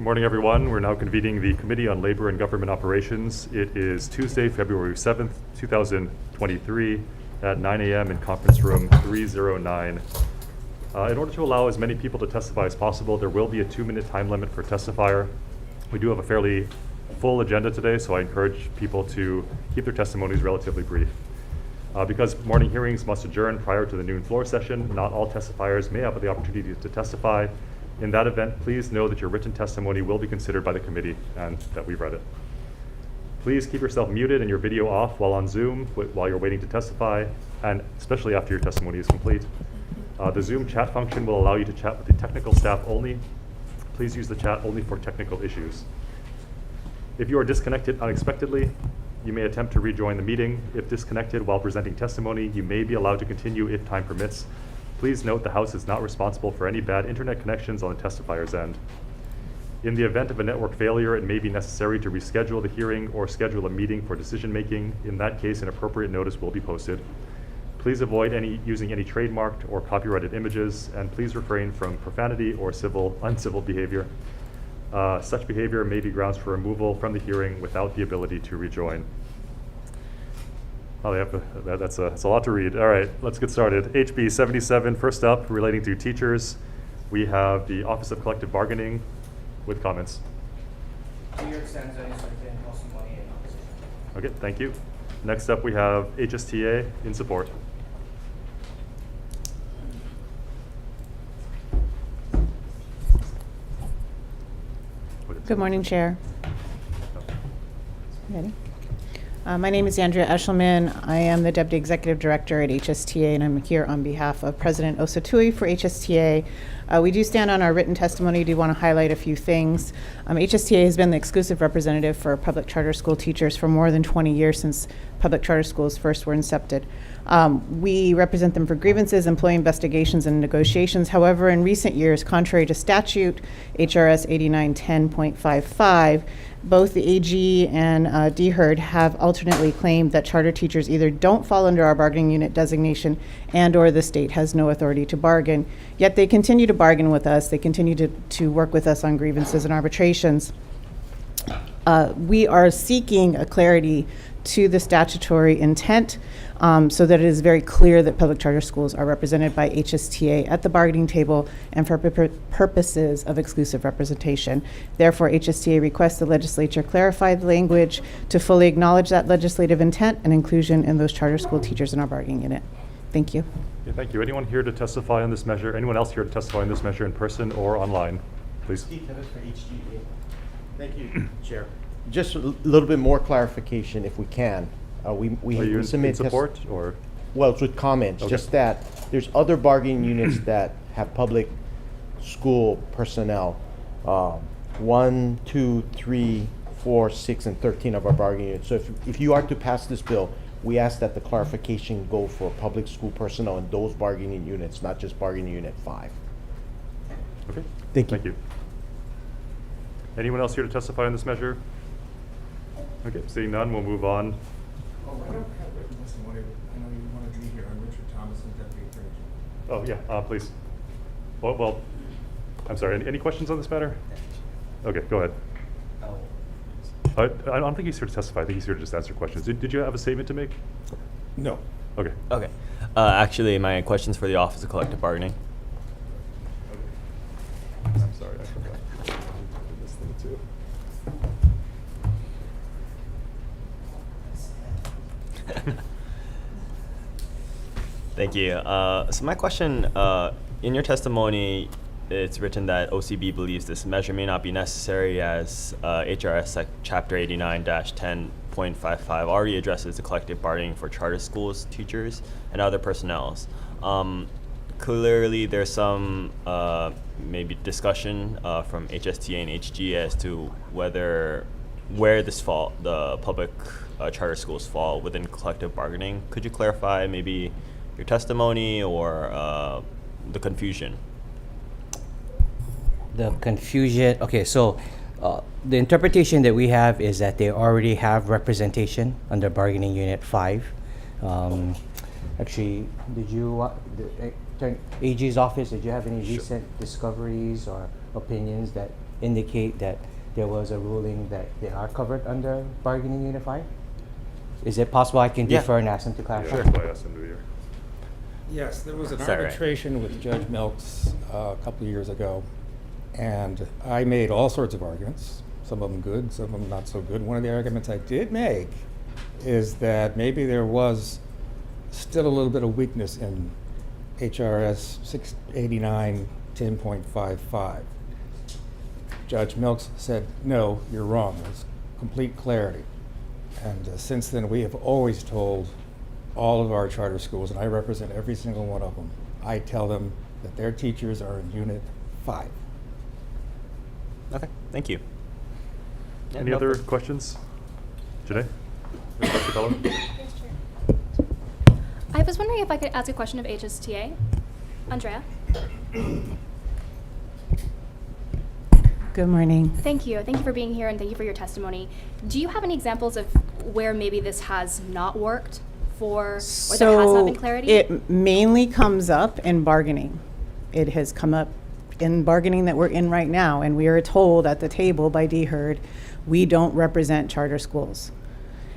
Good morning, everyone. We're now convening the Committee on Labor and Government Operations. It is Tuesday, February 7th, 2023 at 9 a.m. in conference room 309. In order to allow as many people to testify as possible, there will be a 2-minute time limit per testifier. We do have a fairly full agenda today, so I encourage people to keep their testimonies relatively brief. Because morning hearings must adjourn prior to the noon floor session, not all testifiers may have the opportunity to testify. In that event, please know that your written testimony will be considered by the committee and that we've read it. Please keep yourself muted and your video off while on Zoom while you're waiting to testify, and especially after your testimony is complete. The Zoom chat function will allow you to chat with the technical staff only. Please use the chat only for technical issues. If you are disconnected unexpectedly, you may attempt to rejoin the meeting. If disconnected while presenting testimony, you may be allowed to continue if time permits. Please note the House is not responsible for any bad internet connections on the testifier's end. In the event of a network failure, it may be necessary to reschedule the hearing or schedule a meeting for decision making. In that case, an appropriate notice will be posted. Please avoid using any trademarked or copyrighted images, and please refrain from profanity or uncivil behavior. Such behavior may be grounds for removal from the hearing without the ability to rejoin. Oh, that's a lot to read. All right, let's get started. HB 77, first up, relating to teachers. We have the Office of Collective Bargaining with comments. Okay, thank you. Next up, we have HSTA in support. Good morning, Chair. Ready? My name is Andrea Eshelman. I am the Deputy Executive Director at HSTA, and I'm here on behalf of President Tue for HSTA. We do stand on our written testimony. Do want to highlight a few things. HSTA has been the exclusive representative for public charter school teachers for more than 20 years since public charter schools first were incepted. We represent them for grievances, employee investigations, and negotiations. However, in recent years, contrary to statute, HRS 8910.55, both the AG and DHERD have alternately claimed that charter teachers either don't fall under our bargaining unit designation and or the state has no authority to bargain. Yet they continue to bargain with us. They continue to work with us on grievances and arbitrations. We are seeking a clarity to the statutory intent so that it is very clear that public charter schools are represented by HSTA at the bargaining table and for purposes of exclusive representation. Therefore, HSTA requests the legislature clarify the language to fully acknowledge that legislative intent and inclusion in those charter school teachers in our bargaining unit. Thank you. Okay, thank you. Anyone here to testify on this measure? Anyone else here to testify on this measure in person or online? Please. Steve Feb for HGA. Thank you, Chair. Just a little bit more clarification, if we can. We Are you submit in support or? Well, it's with comments. Okay. Just that there's other bargaining units that have public school personnel. 1, 2, 3, 4, 6, and 13 of our bargaining units. So if you are to pass this bill, we ask that the clarification go for public school personnel in those bargaining units, not just bargaining unit 5. Okay. Thank you. Anyone else here to testify on this measure? Okay, seeing none, we'll move on. Oh, I don't have written testimony. I know you wanted to be here. I'm Richard Thomas, and Deputy Attorney General. Oh, yeah, please. Well, I'm sorry, any questions on this matter? Okay, go ahead. I don't think he's here to testify. I think he's here to just answer questions. Did you have a statement to make? No. Okay. Okay. Actually, my question's for the Office of Collective Bargaining. I'm sorry, I forgot. I did this thing too. Thank you. So my question, in your testimony, it's written that OCB believes this measure may not be necessary as HRS Chapter 89-10.55 already addresses the collective bargaining for charter schools, teachers, and other personnels. Clearly, there's some maybe discussion from HSTA and HG as to where the public charter schools fall within collective bargaining. Could you clarify maybe your testimony or the confusion? The confusion, okay, so the interpretation that we have is that they already have representation under bargaining unit 5. Actually, did you, AG's office, did you have any recent discoveries or opinions that indicate that there was a ruling that they are covered under bargaining unit 5? Is it possible I can Yeah. defer and ask them to Yeah, clarify? that's why I asked him to be here. Yes, there was an Is that right? arbitration with Judge Milks a couple of years ago, and I made all sorts of arguments, some of them good, some of them not so good. One of the arguments I did make is that maybe there was still a little bit of weakness in HRS 689 10.55. Judge Milks said, no, you're wrong. There's complete clarity. And since then, we have always told all of our charter schools, and I represent every single one of them, I tell them that their teachers are in Unit 5. Okay, thank you. Yeah, Any no other further- questions? Janae? Dr. Bello? I was wondering if I could ask a question of HSTA. Andrea? Good morning. Thank you. Thank you for being here and thank you for your testimony. Do you have any examples of where maybe this has not worked for, or there has not been clarity? It mainly comes up in bargaining. It has come up in bargaining that we're in right now, and we are told at the table by DHERD, we don't represent charter schools.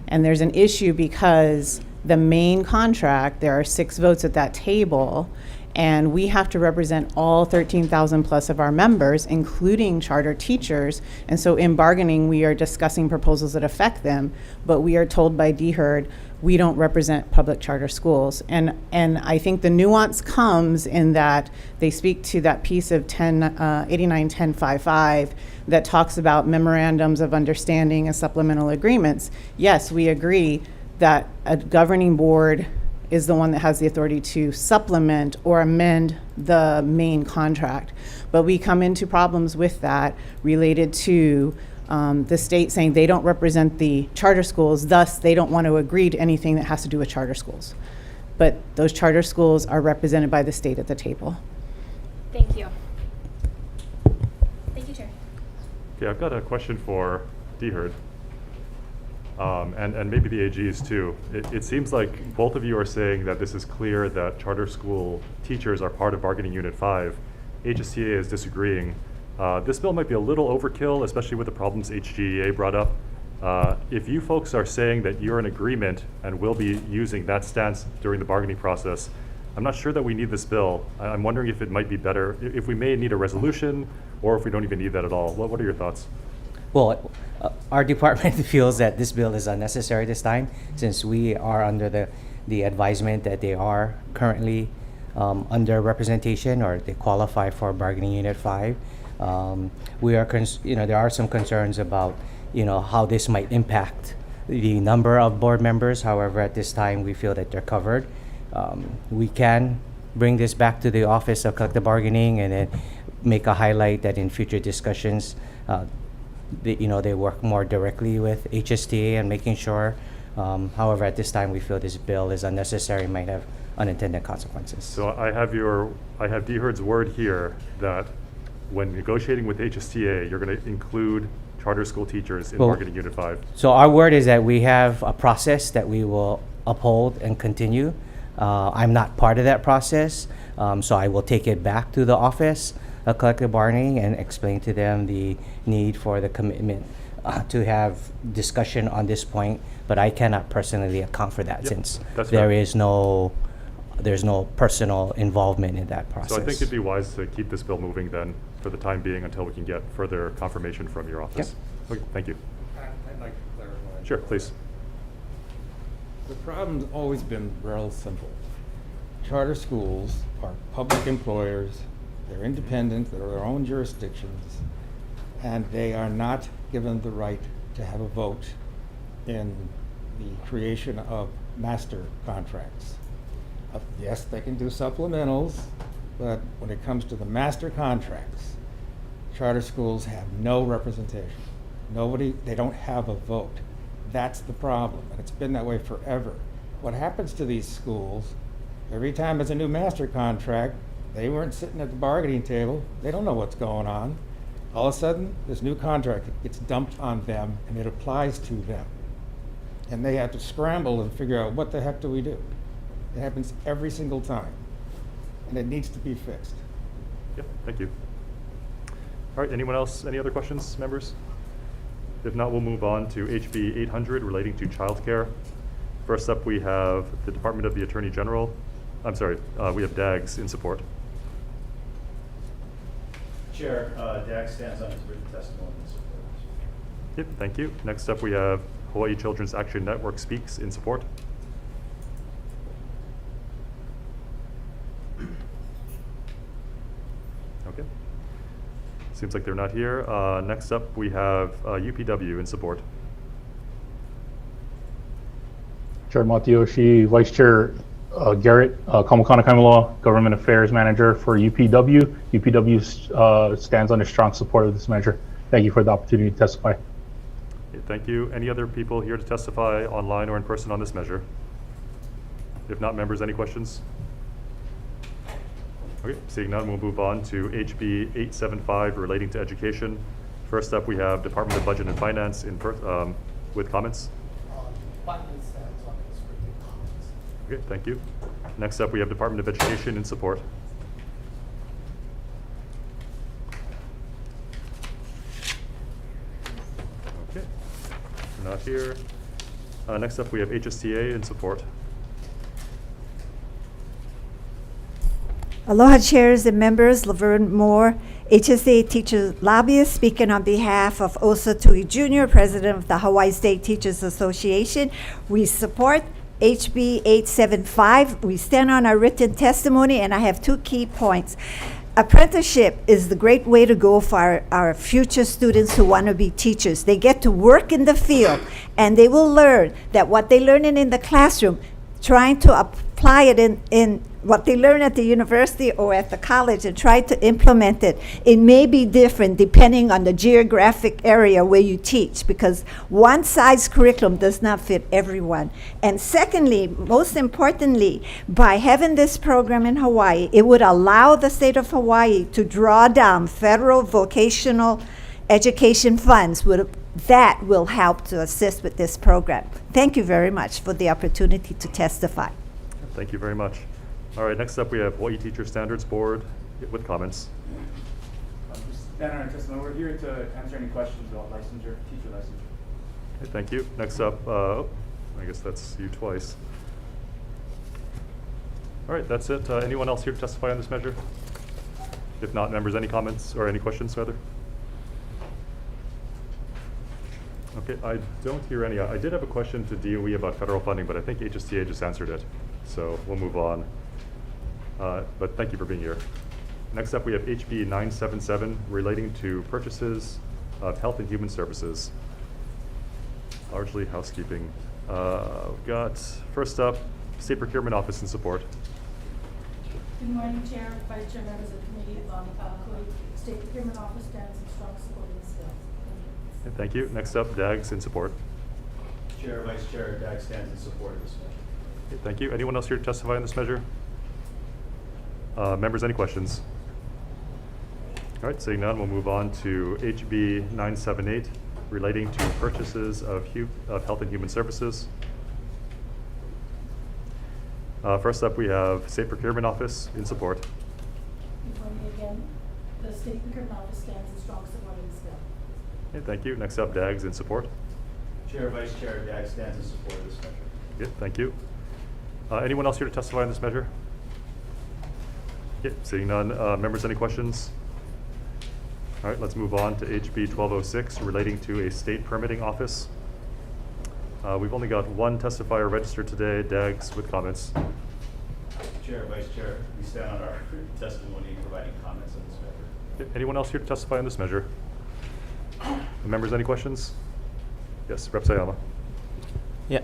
And there's an issue because the main contract, there are 6 votes at that table, and we have to represent all 13,000 plus of our members, including charter teachers. And so in bargaining, we are discussing proposals that affect them, but we are told by DHERD, we don't represent public charter schools. And I think the nuance comes in that they speak to that piece of 89-1055 that talks about memorandums of understanding and supplemental agreements. Yes, we agree that a governing board is the one that has the authority to supplement or amend the main contract. But we come into problems with that related to the state saying they don't represent the charter schools, thus they don't want to agree to anything that has to do with charter schools. But those charter schools are represented by the state at the table. Thank you. Thank you, Chair. Okay, I've got a question for DHERD. And maybe the AGs too. It seems like both of you are saying that this is clear that charter school teachers are part of bargaining unit 5. HSTA is disagreeing. This bill might be a little overkill, especially with the problems HGEA brought up. If you folks are saying that you're in agreement and will be using that stance during the bargaining process, I'm not sure that we need this bill. I'm wondering if it might be better, if we may need a resolution, or if we don't even need that at all. What are your thoughts? Well, our department feels that this bill is unnecessary this time, since we are under the advisement that they are currently under representation, or they qualify for bargaining unit 5. We are, there are some concerns about, how this might impact the number of board members. However, at this time, we feel that they're covered. We can bring this back to the Office of Collective Bargaining and then make a highlight that in future discussions, they work more directly with HSTA and making sure. However, at this time, we feel this bill is unnecessary, might have unintended consequences. So I have DHERD's word here that when negotiating with HSTA, you're going to include charter school teachers in Well, bargaining unit 5. So our word is that we have a process that we will uphold and continue. I'm not part of that process, so I will take it back to the Office of Collective Bargaining and explain to them the need for the commitment to have discussion on this point, but I cannot personally account for that, Yep, since that's there fair. is there's no personal involvement in that process. So I think it'd be wise to keep this bill moving then for the time being until we can get further confirmation from your office. Okay, thank you. I'd like to clarify. Sure, please. The problem's always been real simple. Charter schools are public employers, they're independent, they're their own jurisdictions, and they are not given the right to have a vote in the creation of master contracts. Yes, they can do supplementals, but when it comes to the master contracts, charter schools have no representation. They don't have a vote. That's the problem, and it's been that way forever. What happens to these schools, every time there's a new master contract, they weren't sitting at the bargaining table, they don't know what's going on. All of a sudden, this new contract gets dumped on them, and it applies to them. And they have to scramble and figure out, what the heck do we do? It happens every single time, and it needs to be fixed. Yep, thank you. All right, anyone else, any other questions, members? If not, we'll move on to HB 800 relating to childcare. First up, we have the Department of the Attorney General. I'm sorry, we have DAGS in support. Chair, DAG stands on its written testimony in support. Yep, thank you. Next up, we have Hawaii Children's Action Network speaks in support. Okay. Seems like they're not here. Next up, we have UPW in support. Chair Matiyoshi, Vice Chair Garrett, Kamakana Kaimaloa, Government Affairs Manager for UPW. UPW stands under strong support of this measure. Thank you for the opportunity to testify. Okay, thank you. Any other people here to testify online or in person on this measure? If not, members, any questions? Okay, seeing none, we'll move on to HB 875 relating to education. First up, we have Department of Budget and Finance with comments. Okay, thank you. Next up, we have Department of Education in support. Okay, not here. Next up, we have HSTA in support. Aloha chairs and members, Laverne Moore, HSA teacher lobbyist, speaking on behalf of Osa Tui Jr., president of the Hawaii State Teachers Association. We support HB 875. We stand on our written testimony, and I have two key points. Apprenticeship is the great way to go for our future students who want to be teachers. They get to work in the field, and they will learn that what they learn in the classroom, trying to apply it in what they learn at the university or at the college and try to implement it. It may be different depending on the geographic area where you teach, because one size curriculum does not fit everyone. And secondly, most importantly, by having this program in Hawaii, it would allow the state of Hawaii to draw down federal vocational education funds. That will help to assist with this program. Thank you very much for the opportunity to testify. Thank you very much. All right, next up, we have Hawaii Teacher Standards Board with comments. Stand on our testimony. We're here to answer any questions about licensure, teacher licensure. Okay, thank you. Next up, I guess that's you twice. All right, that's it. Anyone else here to testify on this measure? If not, members, any comments or any questions, rather? Okay, I don't hear any. I did have a question to DOE about federal funding, but I think HSTA just answered it. So we'll move on. But thank you for being here. Next up, we have HB 977 relating to purchases of health and human services. Largely housekeeping. We've got, first up, State Procurement Office in support. Good morning, Chair, Vice Chair, members of the Committee. State Procurement Office stands in strong support of this bill. Okay, thank you. Next up, DAGS in support. Chair, Vice Chair, DAG stands in support of this measure. Okay, thank you. Anyone else here to testify on this measure? Members, any questions? All right, seeing none, we'll move on to HB 978 relating to purchases of health and human services. First up, we have State Procurement Office in support. Before me again, the State Procurement Office stands in strong support of this bill. Okay, thank you. Next up, DAGS in support. Chair, Vice Chair, DAG stands in support of this measure. Okay, thank you. Anyone else here to testify on this measure? Okay, seeing none. Members, any questions? All right, let's move on to HB 1206 relating to a state permitting office. We've only got one testifier registered today, DAGS, with comments. Chair, Vice Chair, we stand on our testimony providing comments on this measure. Okay, anyone else here to testify on this measure? Members, any questions? Yes, Rep. Sayama. Yeah,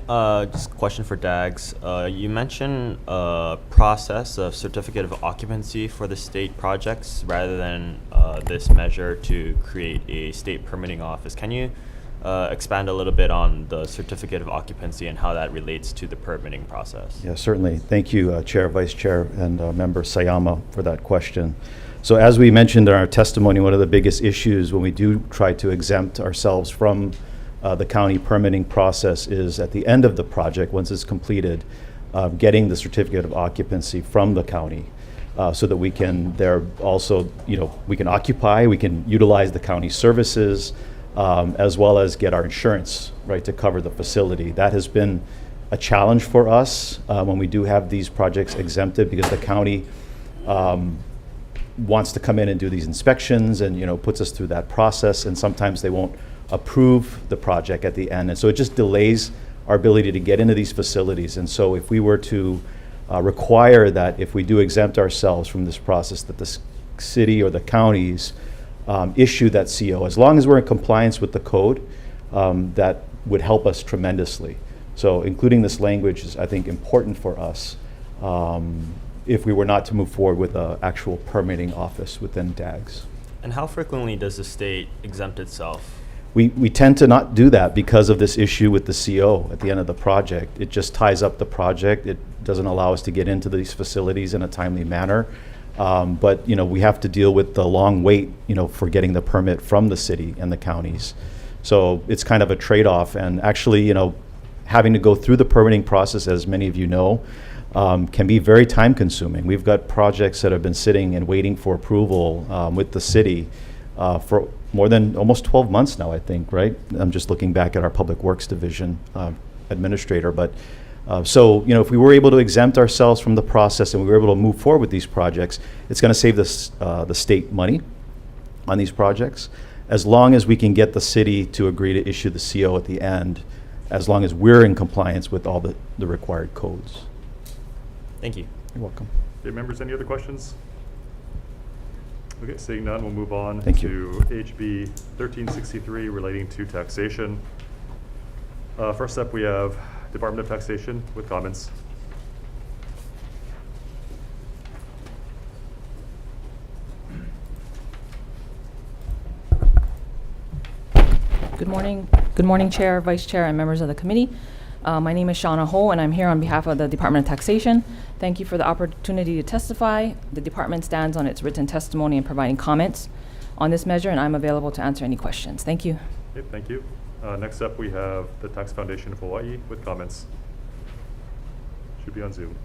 just a question for DAGS. You mentioned process of certificate of occupancy for the state projects rather than this measure to create a state permitting office. Can you expand a little bit on the certificate of occupancy and how that relates to the permitting process? Yeah, certainly. Thank you, Chair, Vice Chair, and Member Sayama for that question. So as we mentioned in our testimony, one of the biggest issues when we do try to exempt ourselves from the county permitting process is at the end of the project, once it's completed, getting the certificate of occupancy from the county. so that we can there also, we can occupy, we can utilize the county services, as well as get our insurance, right, to cover the facility. That has been a challenge for us when we do have these projects exempted, because the county wants to come in and do these inspections and, puts us through that process, and sometimes they won't approve the project at the end. And so it just delays our ability to get into these facilities. And so if we were to require that if we do exempt ourselves from this process, that the city or the counties issue that CO, as long as we're in compliance with the code, that would help us tremendously. So including this language is, I think, important for us if we were not to move forward with an actual permitting office within DAGs. And how frequently does the state exempt itself? We tend to not do that because of this issue with the CO at the end of the project. It just ties up the project. It doesn't allow us to get into these facilities in a timely manner. But we have to deal with the long wait, for getting the permit from the city and the counties. So it's kind of a trade-off. And actually, having to go through the permitting process, as many of you know, can be very time-consuming. We've got projects that have been sitting and waiting for approval with the city for more than almost 12 months now, I think, right? I'm just looking back at our Public Works Division administrator. But so, if we were able to exempt ourselves from the process and we were able to move forward with these projects, it's going to save the state money on these projects, as long as we can get the city to agree to issue the CO at the end, as long as we're in compliance with all the required codes. Thank you. You're welcome. Okay, members, any other questions? Okay, seeing none, we'll move on Thank to you. HB 1363 relating to taxation. First up, we have Department of Taxation with comments. Good morning, Chair, Vice Chair, and members of the committee. My name is Shauna Ho, and I'm here on behalf of the Department of Taxation. Thank you for the opportunity to testify. The department stands on its written testimony and providing comments on this measure, and I'm available to answer any questions. Thank you. Okay, thank you. Next up, we have the Tax Foundation of Hawaii with comments. Should be on Zoom.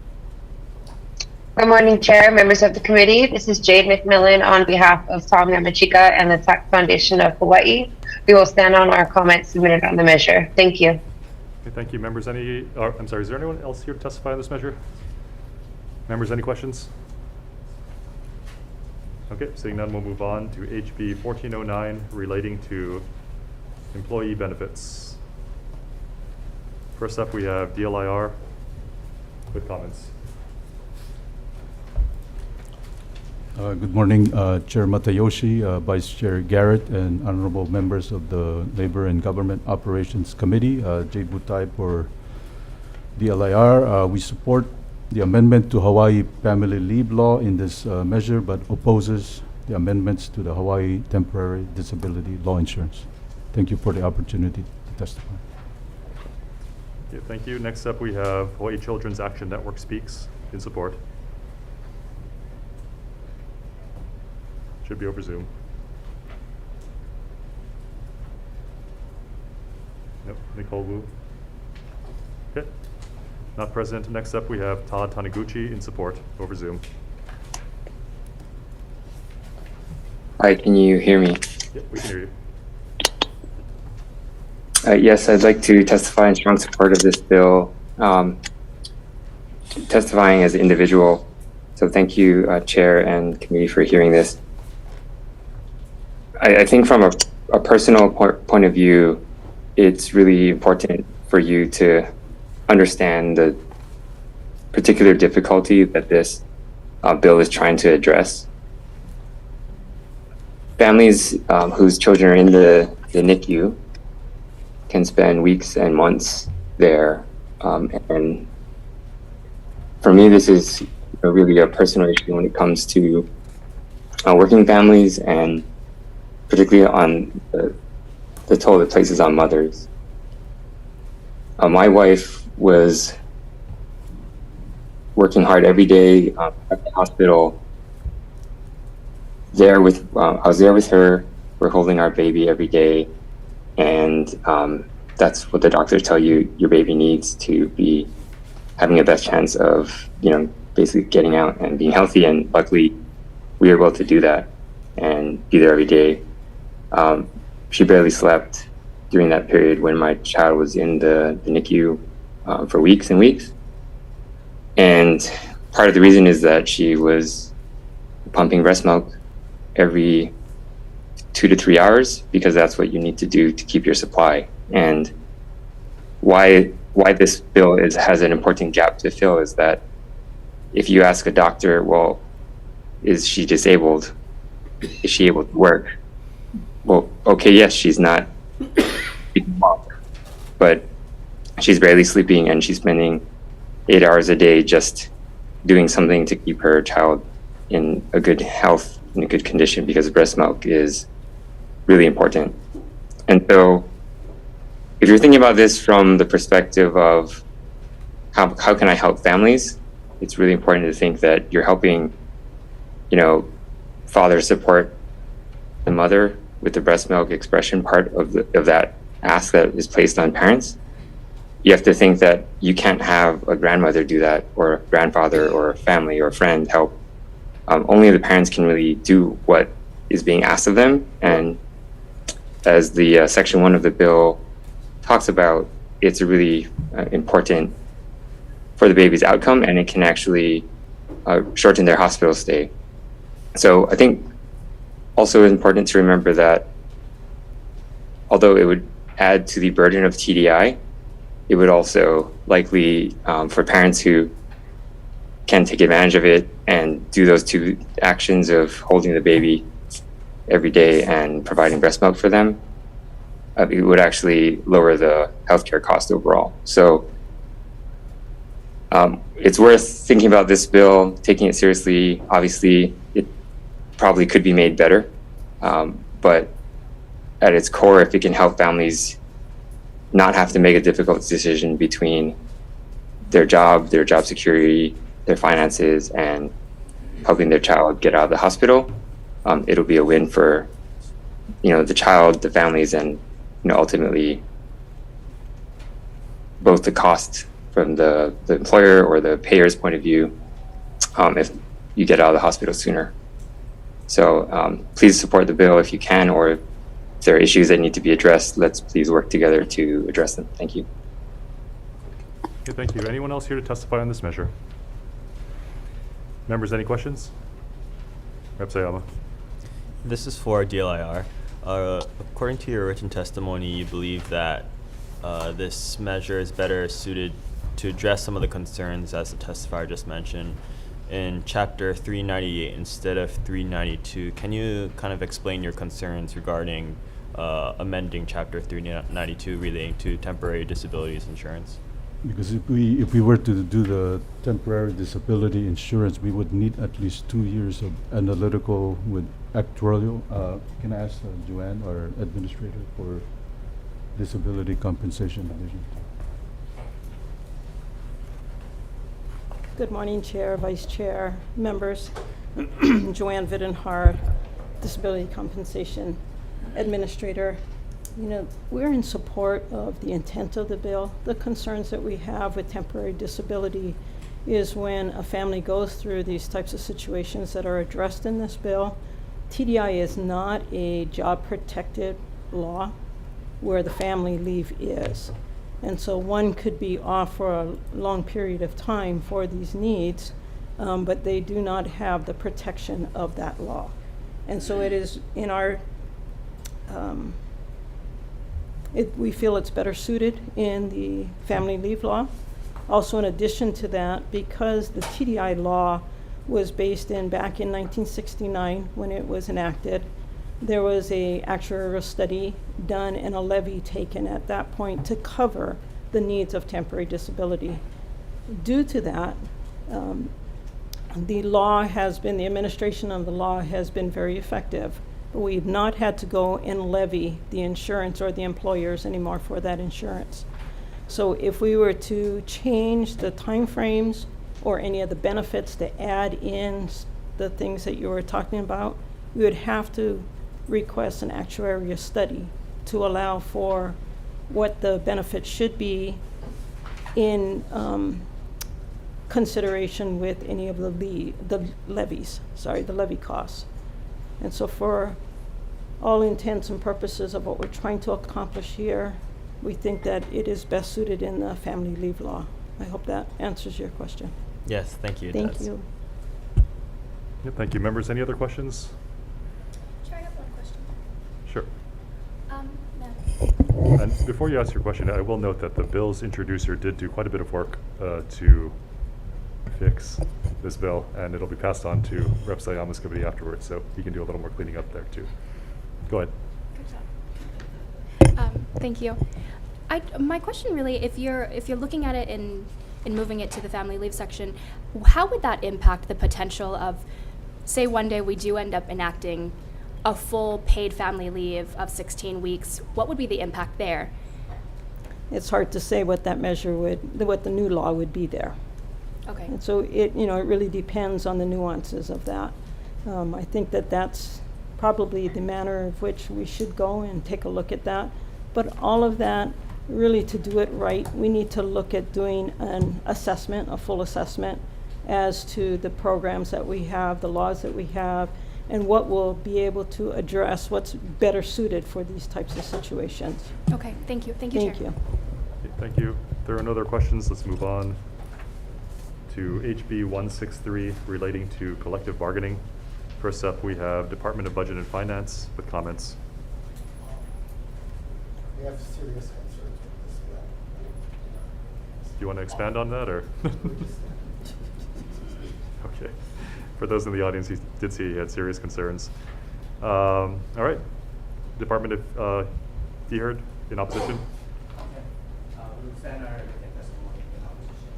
Good morning, Chair, members of the committee. This is Jade McMillan on behalf of Tom Yamachika and the Tax Foundation of Hawaii. We will stand on our comments submitted on the measure. Thank you. Okay, thank you, members. I'm sorry, is there anyone else here to testify on this measure? Members, any questions? Okay, seeing none, we'll move on to HB 1409 relating to employee benefits. First up, we have DLIR with comments. Good morning, Chair Matayoshi, Vice Chair Garrett, and honorable members of the Labor and Government Operations Committee. Jay Butai for DLIR. We support the amendment to Hawaii Family Leave Law in this measure, but opposes the amendments to the Hawaii Temporary Disability Law Insurance. Thank you for the opportunity to testify. Okay, thank you. Next up, we have Hawaii Children's Action Network speaks in support. Should be over Zoom. Nope, Nicole Wu. Okay, not present. Next up, we have Todd Taniguchi in support over Zoom. Hi, can you hear me? Yep, we can hear you. Yes, I'd like to testify in strong support of this bill, testifying as an individual. So thank you, Chair and committee, for hearing this. I think from a personal point of view, it's really important for you to understand the particular difficulty that this bill is trying to address. Families whose children are in the NICU can spend weeks and months there. And for me, this is really a personal issue when it comes to working families, and particularly on the toll it places on mothers. My wife was working hard every day at the hospital. I was there with her. We're holding our baby every day, and that's what the doctors tell you your baby needs to be having a best chance of basically getting out and being healthy. And luckily, we were able to do that and be there every day. She barely slept during that period when my child was in the NICU for weeks and weeks. And part of the reason is that she was pumping breast milk every 2 to 3 hours, because that's what you need to do to keep your supply. And why this bill has an important gap to fill is that if you ask a doctor, well, is she disabled? Is she able to work? Well, okay, yes, she's not, but she's barely sleeping and she's spending 8 hours a day just doing something to keep her child in a good health, in a good condition, because breast milk is really important. And so if you're thinking about this from the perspective of how can I help families, it's really important to think that you're helping, father support the mother with the breast milk expression part of that ask that is placed on parents. You have to think that you can't have a grandmother do that, or a grandfather, or a family, or a friend help. Only the parents can really do what is being asked of them. And as the Section 1 of the bill talks about, it's really important for the baby's outcome, and it can actually shorten their hospital stay. So I think also important to remember that although it would add to the burden of TDI, it would also likely, for parents who can take advantage of it and do those two actions of holding the baby every day and providing breast milk for them, it would actually lower the healthcare cost overall. So it's worth thinking about this bill, taking it seriously. Obviously, it probably could be made better, but at its core, if it can help families not have to make a difficult decision between their job security, their finances, and helping their child get out of the hospital, it'll be a win for the child, the families, and ultimately both the cost from the employer or the payer's point of view, if you get out of the hospital sooner. So please support the bill if you can, or if there are issues that need to be addressed, let's please work together to address them. Thank you. Okay, thank you. Anyone else here to testify on this measure? Members, any questions? Rep. Sayama. This is for DLIR. According to your written testimony, you believe that this measure is better suited to address some of the concerns, as the testifier just mentioned, in Chapter 398 instead of 392. Can you kind of explain your concerns regarding amending Chapter 392 relating to temporary disabilities insurance? Because if we were to do the temporary disability insurance, we would need at least 2 years of analytical with actuarial. Can I ask Joanne, our administrator for Disability Compensation Division? Good morning, Chair, Vice Chair, members. Joanne Videnhar, Disability Compensation Administrator. We're in support of the intent of the bill. The concerns that we have with temporary disability is when a family goes through these types of situations that are addressed in this bill. TDI is not a job-protected law where the family leave is. And so one could be off for a long period of time for these needs, but they do not have the protection of that law. And so it is in our, we feel it's better suited in the family leave law. Also, in addition to that, because the TDI law was based back in 1969 when it was enacted, there was a actuarial study done and a levy taken at that point to cover the needs of temporary disability. Due to that, the administration of the law has been very effective. But we've not had to go and levy the insurance or the employers anymore for that insurance. So if we were to change the timeframes or any of the benefits to add in the things that you were talking about, we would have to request an actuarial study to allow for what the benefits should be in consideration with any of the levy costs. And so for all intents and purposes of what we're trying to accomplish here, we think that it is best suited in the family leave law. I hope that answers your question. Yes, thank you. it Thank does. you. Yeah, thank you. Members, any other questions? Chair, I have one question. Sure. Ma'am. And before you ask your question, I will note that the bill's introducer did do quite a bit of work to fix this bill, and it'll be passed on to Rep. Sayama's committee afterwards, so he can do a little more cleaning up there too. Go ahead. Thank you. My question really, if you're looking at it in moving it to the family leave section, how would that impact the potential of, say one day we do end up enacting a full paid family leave of 16 weeks, what would be the impact there? It's hard to say what that measure what the new law would be there. Okay. And so it really depends on the nuances of that. I think that that's probably the manner of which we should go and take a look at that. But all of that, really to do it right, we need to look at doing an assessment, a full assessment, as to the programs that we have, the laws that we have, and what will be able to address what's better suited for these types of situations. Okay, thank you. Thank you, Thank Chair. you. Okay, thank you. If there are no other questions, let's move on to HB 163 relating to collective bargaining. First up, we have Department of Budget and Finance with comments. We have serious concerns with this bill. Do you want to expand on that, or? Okay. For those in the audience, he did see he had serious concerns. All right. Department of, you heard in opposition? We will stand our written testimony in opposition.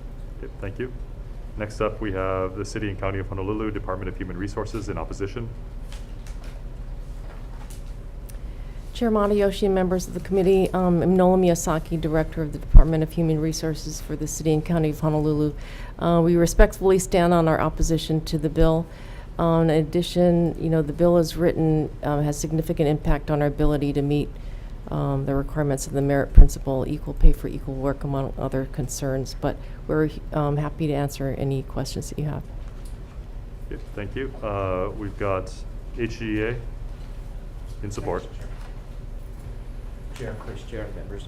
Okay, thank you. Next up, we have the City and County of Honolulu Department of Human Resources in opposition. Chair Matayoshi and members of the committee, I'm Nola Miyasaki, Director of the Department of Human Resources for the City and County of Honolulu. We respectfully stand on our opposition to the bill. In addition, the bill as written has significant impact on our ability to meet the requirements of the merit principle, equal pay for equal work, among other concerns. But we're happy to answer any questions that you have. Okay, thank you. We've got HGA in support. Chair, Vice Chair, members.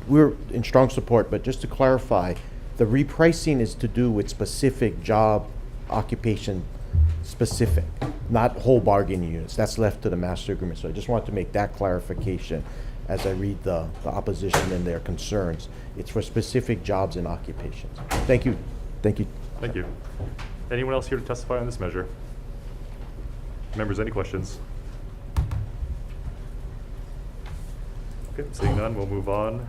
We're in strong support, but just to clarify, the repricing is to do with specific job occupation specific, not whole bargaining units. That's left to the master agreement. So I just want to make that clarification as I read the opposition and their concerns. It's for specific jobs and occupations. Thank you. Thank you. Thank you. Anyone else here to testify on this measure? Members, any questions? Okay, seeing none, we'll move on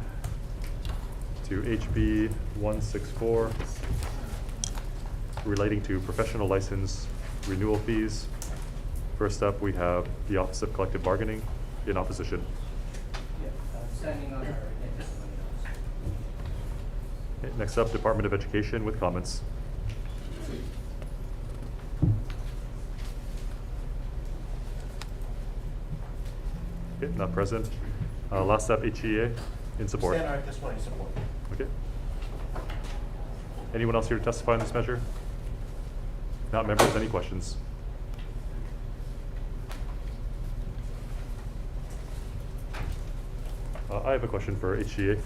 to HB 164 relating to professional license renewal fees. First up, we have the Office of Collective Bargaining in opposition. Standing on our written testimony in opposition. Okay, next up, Department of Education with comments. Okay, not present. Last up, HEA in support. Stand our testimony in support. Okay. Anyone else here to testify on this measure? Not members, any questions? I have a question for HCA.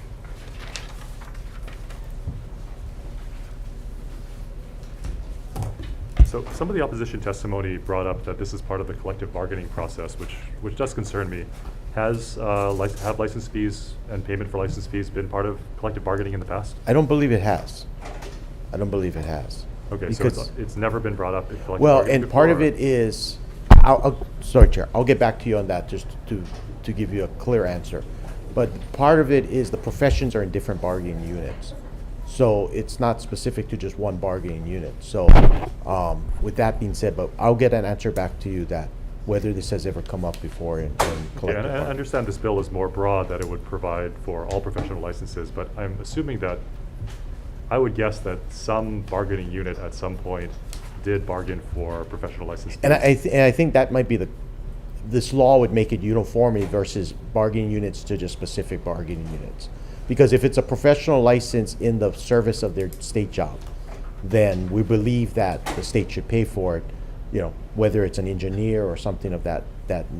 So some of the opposition testimony brought up that this is part of the collective bargaining process, which does concern me. Have license fees and payment for license fees been part of collective bargaining in the past? I don't believe it has. I don't believe it has. Okay, so it's never been brought up in collective well, bargaining and part of before? it is, sorry, Chair, I'll get back to you on that just to give you a clear answer. But part of it is the professions are in different bargaining units. So it's not specific to just one bargaining unit. So with that being said, but I'll get an answer back to you that whether this has ever come up before in collective Yeah, and I bargaining. understand this bill is more broad, that it would provide for all professional licenses, but I'm assuming that, I would guess that some bargaining unit at some point did bargain for professional license. And I think that might be this law would make it uniformity versus bargaining units to just specific bargaining units. Because if it's a professional license in the service of their state job, then we believe that the state should pay for it, you know, whether it's an engineer or something of that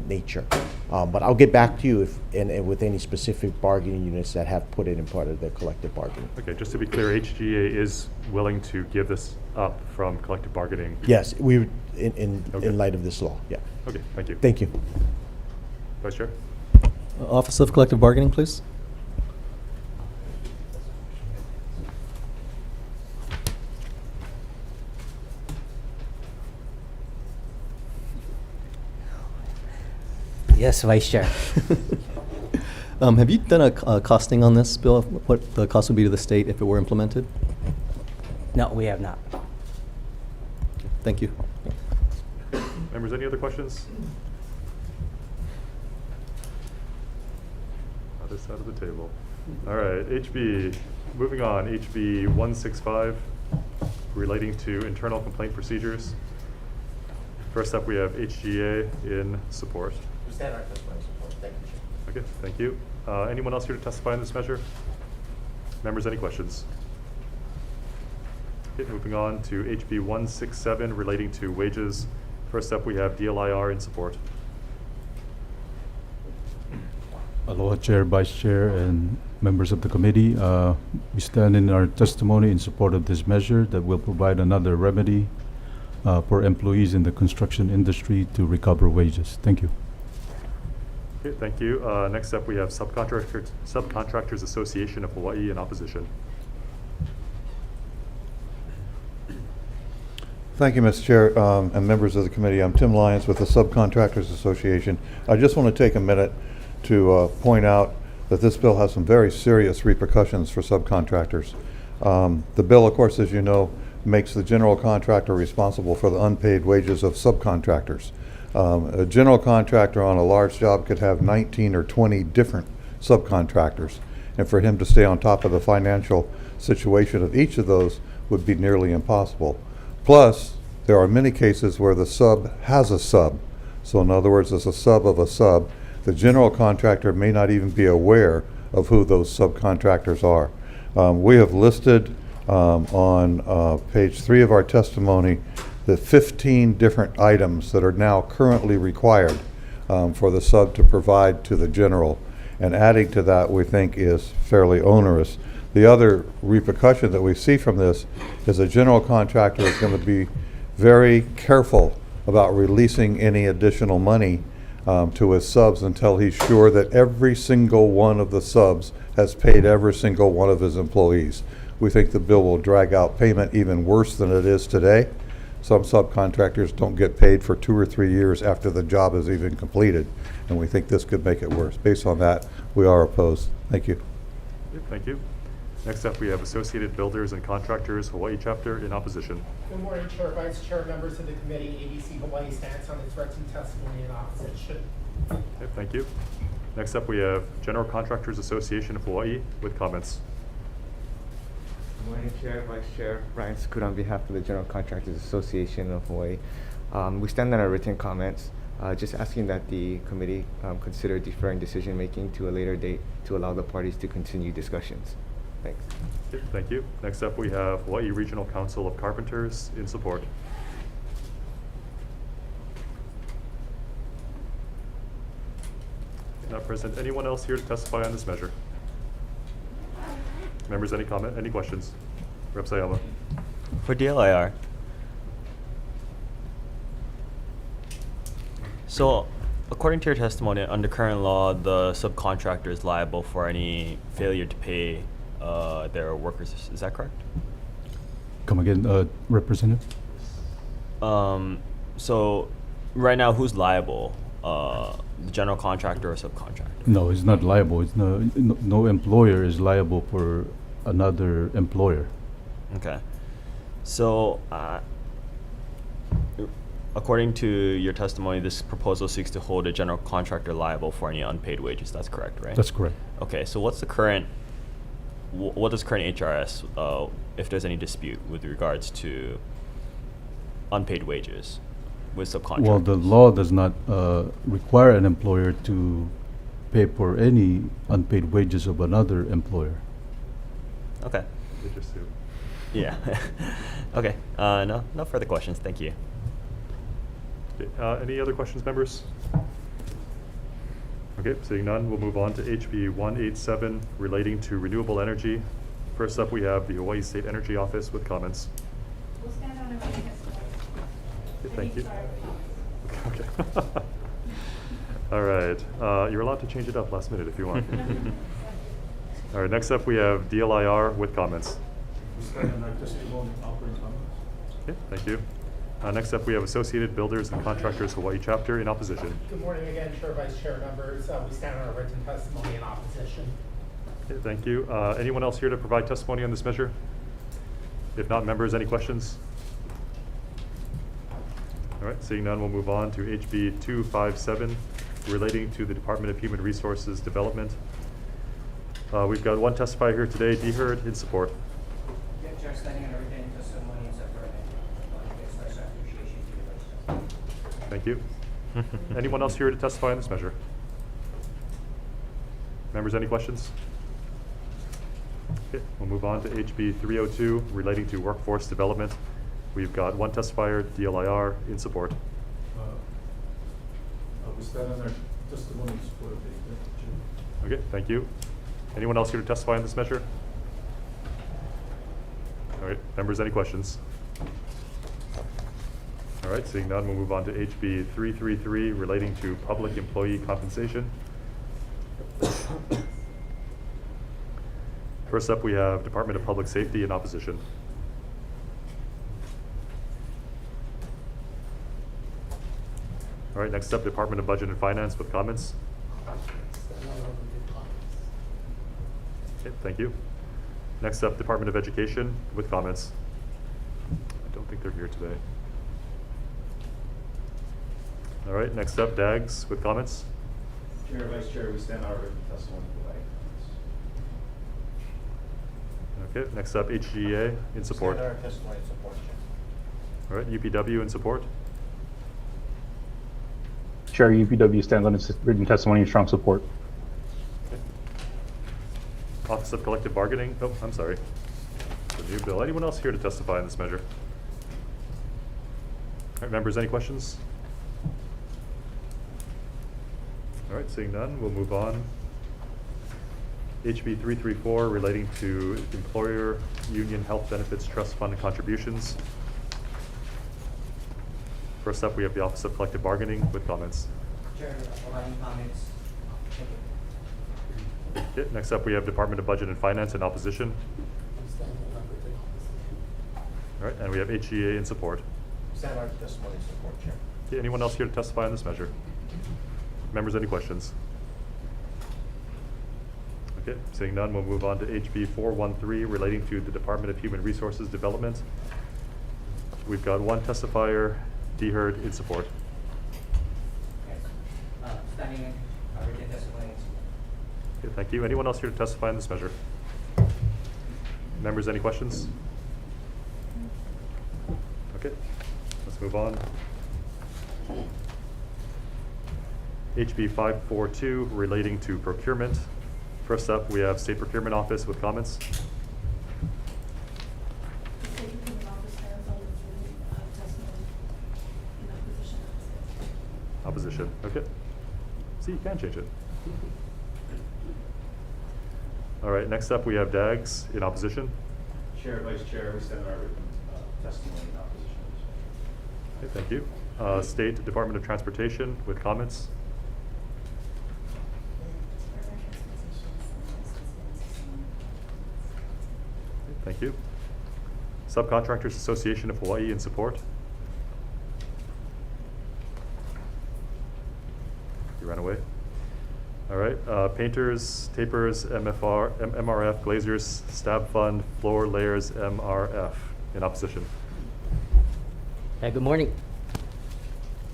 nature. But I'll get back to you if, and with any specific bargaining units that have put it in part of their collective bargaining. Okay, just to be clear, HGA is willing to give this up from collective bargaining? Yes, in light of this law, yeah. Okay, thank you. Thank you. Vice Chair? Office of Collective Bargaining, please. Yes, Vice Chair. Have you done a costing on this bill, of what the cost would be to the state if it were implemented? No, we have not. Thank you. Members, any other questions? Other side of the table. All right, moving on, HB 165, relating to internal complaint procedures. First up, we have HGA in support. Stand our testimony support. Thank you, Chair. Okay, thank you. Anyone else here to testify on this measure? Members, any questions? Okay, moving on to HB 167 relating to wages. First up, we have DLIR in support. Aloha, Chair, Vice Chair, and members of the committee. We stand in our testimony in support of this measure that will provide another remedy for employees in the construction industry to recover wages. Thank you. Okay, thank you. Next up, we have Subcontractors Association of Hawaii in opposition. Thank you, Mr. Chair, and members of the committee. I'm Tim Lyons with the Subcontractors Association. I just want to take a minute to point out that this bill has some very serious repercussions for subcontractors. The bill, of course, as you know, makes the general contractor responsible for the unpaid wages of subcontractors. A general contractor on a large job could have 19 or 20 different subcontractors, and for him to stay on top of the financial situation of each of those would be nearly impossible. Plus, there are many cases where the sub has a sub. So in other words, it's a sub of a sub. The general contractor may not even be aware of who those subcontractors are. We have listed on page 3 of our testimony the 15 different items that are now currently required for the sub to provide to the general. And adding to that, we think, is fairly onerous. The other repercussion that we see from this is a general contractor is going to be very careful about releasing any additional money to his subs until he's sure that every single one of the subs has paid every single one of his employees. We think the bill will drag out payment even worse than it is today. Some subcontractors don't get paid for 2 or 3 years after the job is even completed, and we think this could make it worse. Based on that, we are opposed. Thank you. Thank you. Next up, we have Associated Builders and Contractors Hawaii Chapter in opposition. Good morning, Chair, Vice Chair, members of the committee. ABC Hawaii stands on its written testimony in opposition. Okay, thank you. Next up, we have General Contractors Association of Hawaii with comments. Good morning, Chair, Vice Chair. Ryan Sakuda on behalf of the General Contractors Association of Hawaii. We stand on our written comments, just asking that the committee consider deferring decision-making to a later date to allow the parties to continue discussions. Thanks. Okay, thank you. Next up, we have Hawaii Regional Council of Carpenters in support. Not present. Anyone else here to testify on this measure? Members, any comment, any questions? Rep. Sayama. For DLIR. So, according to your testimony, under current law, the subcontractor is liable for any failure to pay their workers. Is that correct? Come again, Representative? So, right now, who's liable? The general contractor or subcontractor? No, it's not liable. It's no employer is liable for another employer. Okay. So, according to your testimony, this proposal seeks to hold a general contractor liable for any unpaid wages. That's correct, right? That's correct. Okay, so what does current HRS, if there's any dispute with regards to unpaid wages with subcontractors? Well, the law does not require an employer to pay for any unpaid wages of another employer. Okay. Yeah. Okay. No further questions. Thank you. Okay, any other questions, members? Okay, seeing none, we'll move on to HB 187 relating to renewable energy. First up, we have the Hawaii State Energy Office with comments. We'll stand on our meeting. Okay, thank you. Okay. All right, you're allowed to change it up last minute if you want. All right, next up we have DLIR with comments. Okay, thank you. Next up we have Associated Builders and Contractors Hawaii Chapter in opposition. Good morning again, Chair, Vice Chair, members. We stand on our written testimony in opposition. Okay, thank you. Anyone else here to provide testimony on this measure? If not, members, any questions? All right, seeing none, we'll move on to HB 257 relating to the Department of Human Resources Development. We've got one testifier here today, Deheard, in support. Yeah, Chair, standing on a written testimony in support and express our appreciation to you, Vice Chair. Thank you. Anyone else here to testify on this measure? Members, any questions? Okay, we'll move on to HB 302 relating to workforce development. We've got one testifier, DLIR, in support. We stand on our testimony in support of the Chair. Okay, thank you. Anyone else here to testify on this measure? All right, members, any questions? All right, seeing none, we'll move on to HB 333 relating to public employee compensation. First up, we have Department of Public Safety in opposition. All right, next up, Department of Budget and Finance with comments. Okay, thank you. Next up, Department of Education with comments. I don't think they're here today. All right, next up, DAGS with comments. Chair, Vice Chair, we stand on our written testimony today. Okay, next up, HGA in support. Stand on our testimony in support, Chair. All right, UPW in support. Chair, UPW stands on its written testimony in strong support. Office of Collective Bargaining. Oh, I'm sorry. The new bill. Anyone else here to testify on this measure? All right, members, any questions? All right, seeing none, we'll move on. HB 334 relating to Employer Union Health Benefits Trust Fund contributions. First up, we have the Office of Collective Bargaining with comments. Chair, providing comments. Thank you. Okay, next up, we have Department of Budget and Finance in opposition. All right, and we have HGA in support. Stand on our testimony in support, Chair. Okay, anyone else here to testify on this measure? Members, any questions? Okay, seeing none, we'll move on to HB 413 relating to the Department of Human Resources Development. We've got one testifier, Deheard, in support. Yes. Standing in our written testimony in support. Okay, thank you. Anyone else here to testify on this measure? Members, any questions? Okay, let's move on. HB 542 relating to procurement. First up, we have State Procurement Office with comments. Opposition, okay. See, you can change it. All right, next up, we have DAGS in opposition. Chair, Vice Chair, we stand on our written testimony in opposition. Okay, thank you. State Department of Transportation with comments. Okay, thank you. Subcontractors Association of Hawaii in support. You ran away. All right, painters, tapers, MRF, glazers, stab fund, floor layers, MRF in opposition. Good morning.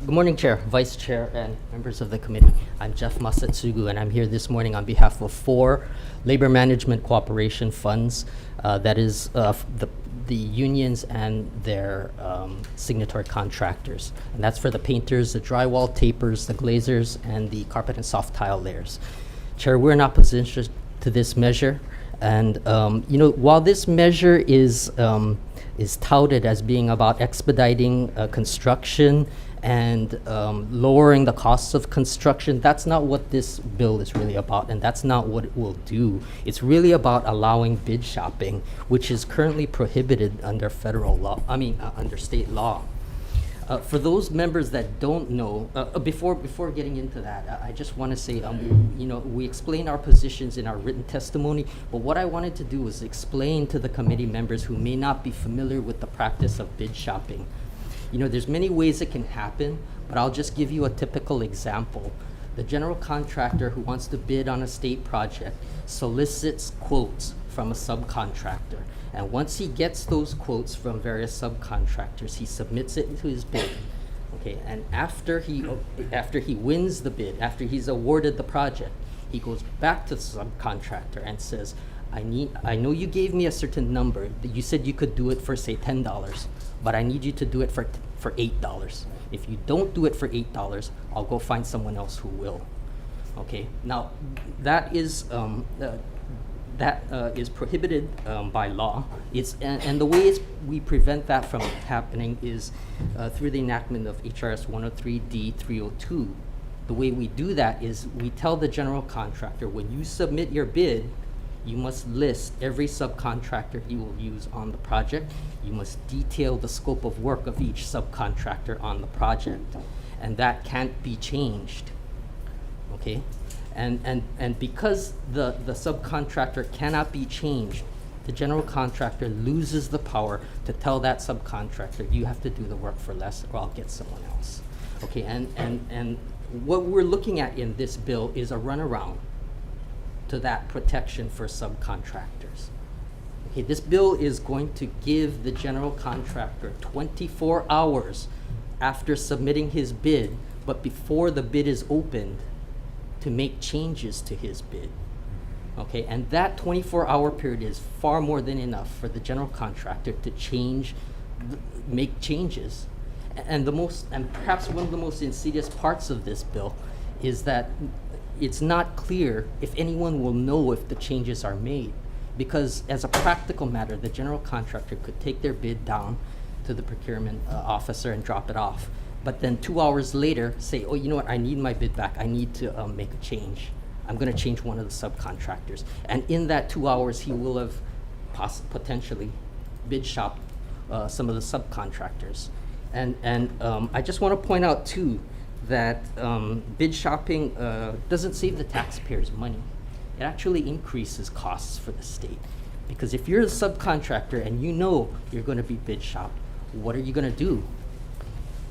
Good morning, Chair, Vice Chair, and members of the committee. I'm Jeff Masatsugu, and I'm here this morning on behalf of 4 labor management cooperation funds, that is the unions and their signatory contractors. And that's for the painters, the drywall tapers, the glazers, and the carpet and soft tile layers. Chair, we're in opposition to this measure And while this measure is touted as being about expediting construction and lowering the costs of construction, that's not what this bill is really about, and that's not what it will do. It's really about allowing bid shopping, which is currently prohibited under federal law, under state law. For those members that don't know, before getting into that, I just want to say, we explain our positions in our written testimony, but what I wanted to do was explain to the committee members who may not be familiar with the practice of bid shopping. There's many ways it can happen, but I'll just give you a typical example. The general contractor who wants to bid on a state project solicits quotes from a subcontractor. And once he gets those quotes from various subcontractors, he submits it to his bid. Okay, and after he wins the bid, after he's awarded the project, he goes back to the subcontractor and says, I know you gave me a certain number. You said you could do it for, say, $10, but I need you to do it for $8. If you don't do it for $8, I'll go find someone else who will. Okay, now that is prohibited by law. And the ways we prevent that from happening is through the enactment of HRS 103D 302. The way we do that is we tell the general contractor, when you submit your bid, you must list every subcontractor you will use on the project. You must detail the scope of work of each subcontractor on the project. And that can't be changed. Okay? And because the subcontractor cannot be changed, the general contractor loses the power to tell that subcontractor, you have to do the work for less or I'll get someone else. Okay, and what we're looking at in this bill is a runaround to that protection for subcontractors. Okay, this bill is going to give the general contractor 24 hours after submitting his bid, but before the bid is opened, to make changes to his bid. Okay, and that 24-hour period is far more than enough for the general contractor to make changes. And perhaps one of the most insidious parts of this bill is that it's not clear if anyone will know if the changes are made, because as a practical matter, the general contractor could take their bid down to the procurement officer and drop it off. But then 2 hours later say, oh, you know what, I need my bid back. I need to make a change. I'm going to change one of the subcontractors. And in that 2 hours, he will have potentially bid shopped some of the subcontractors. And I just want to point out, too, that bid shopping doesn't save the taxpayers money. It actually increases costs for the state. Because if you're a subcontractor and you know you're going to be bid shopped, what are you going to do?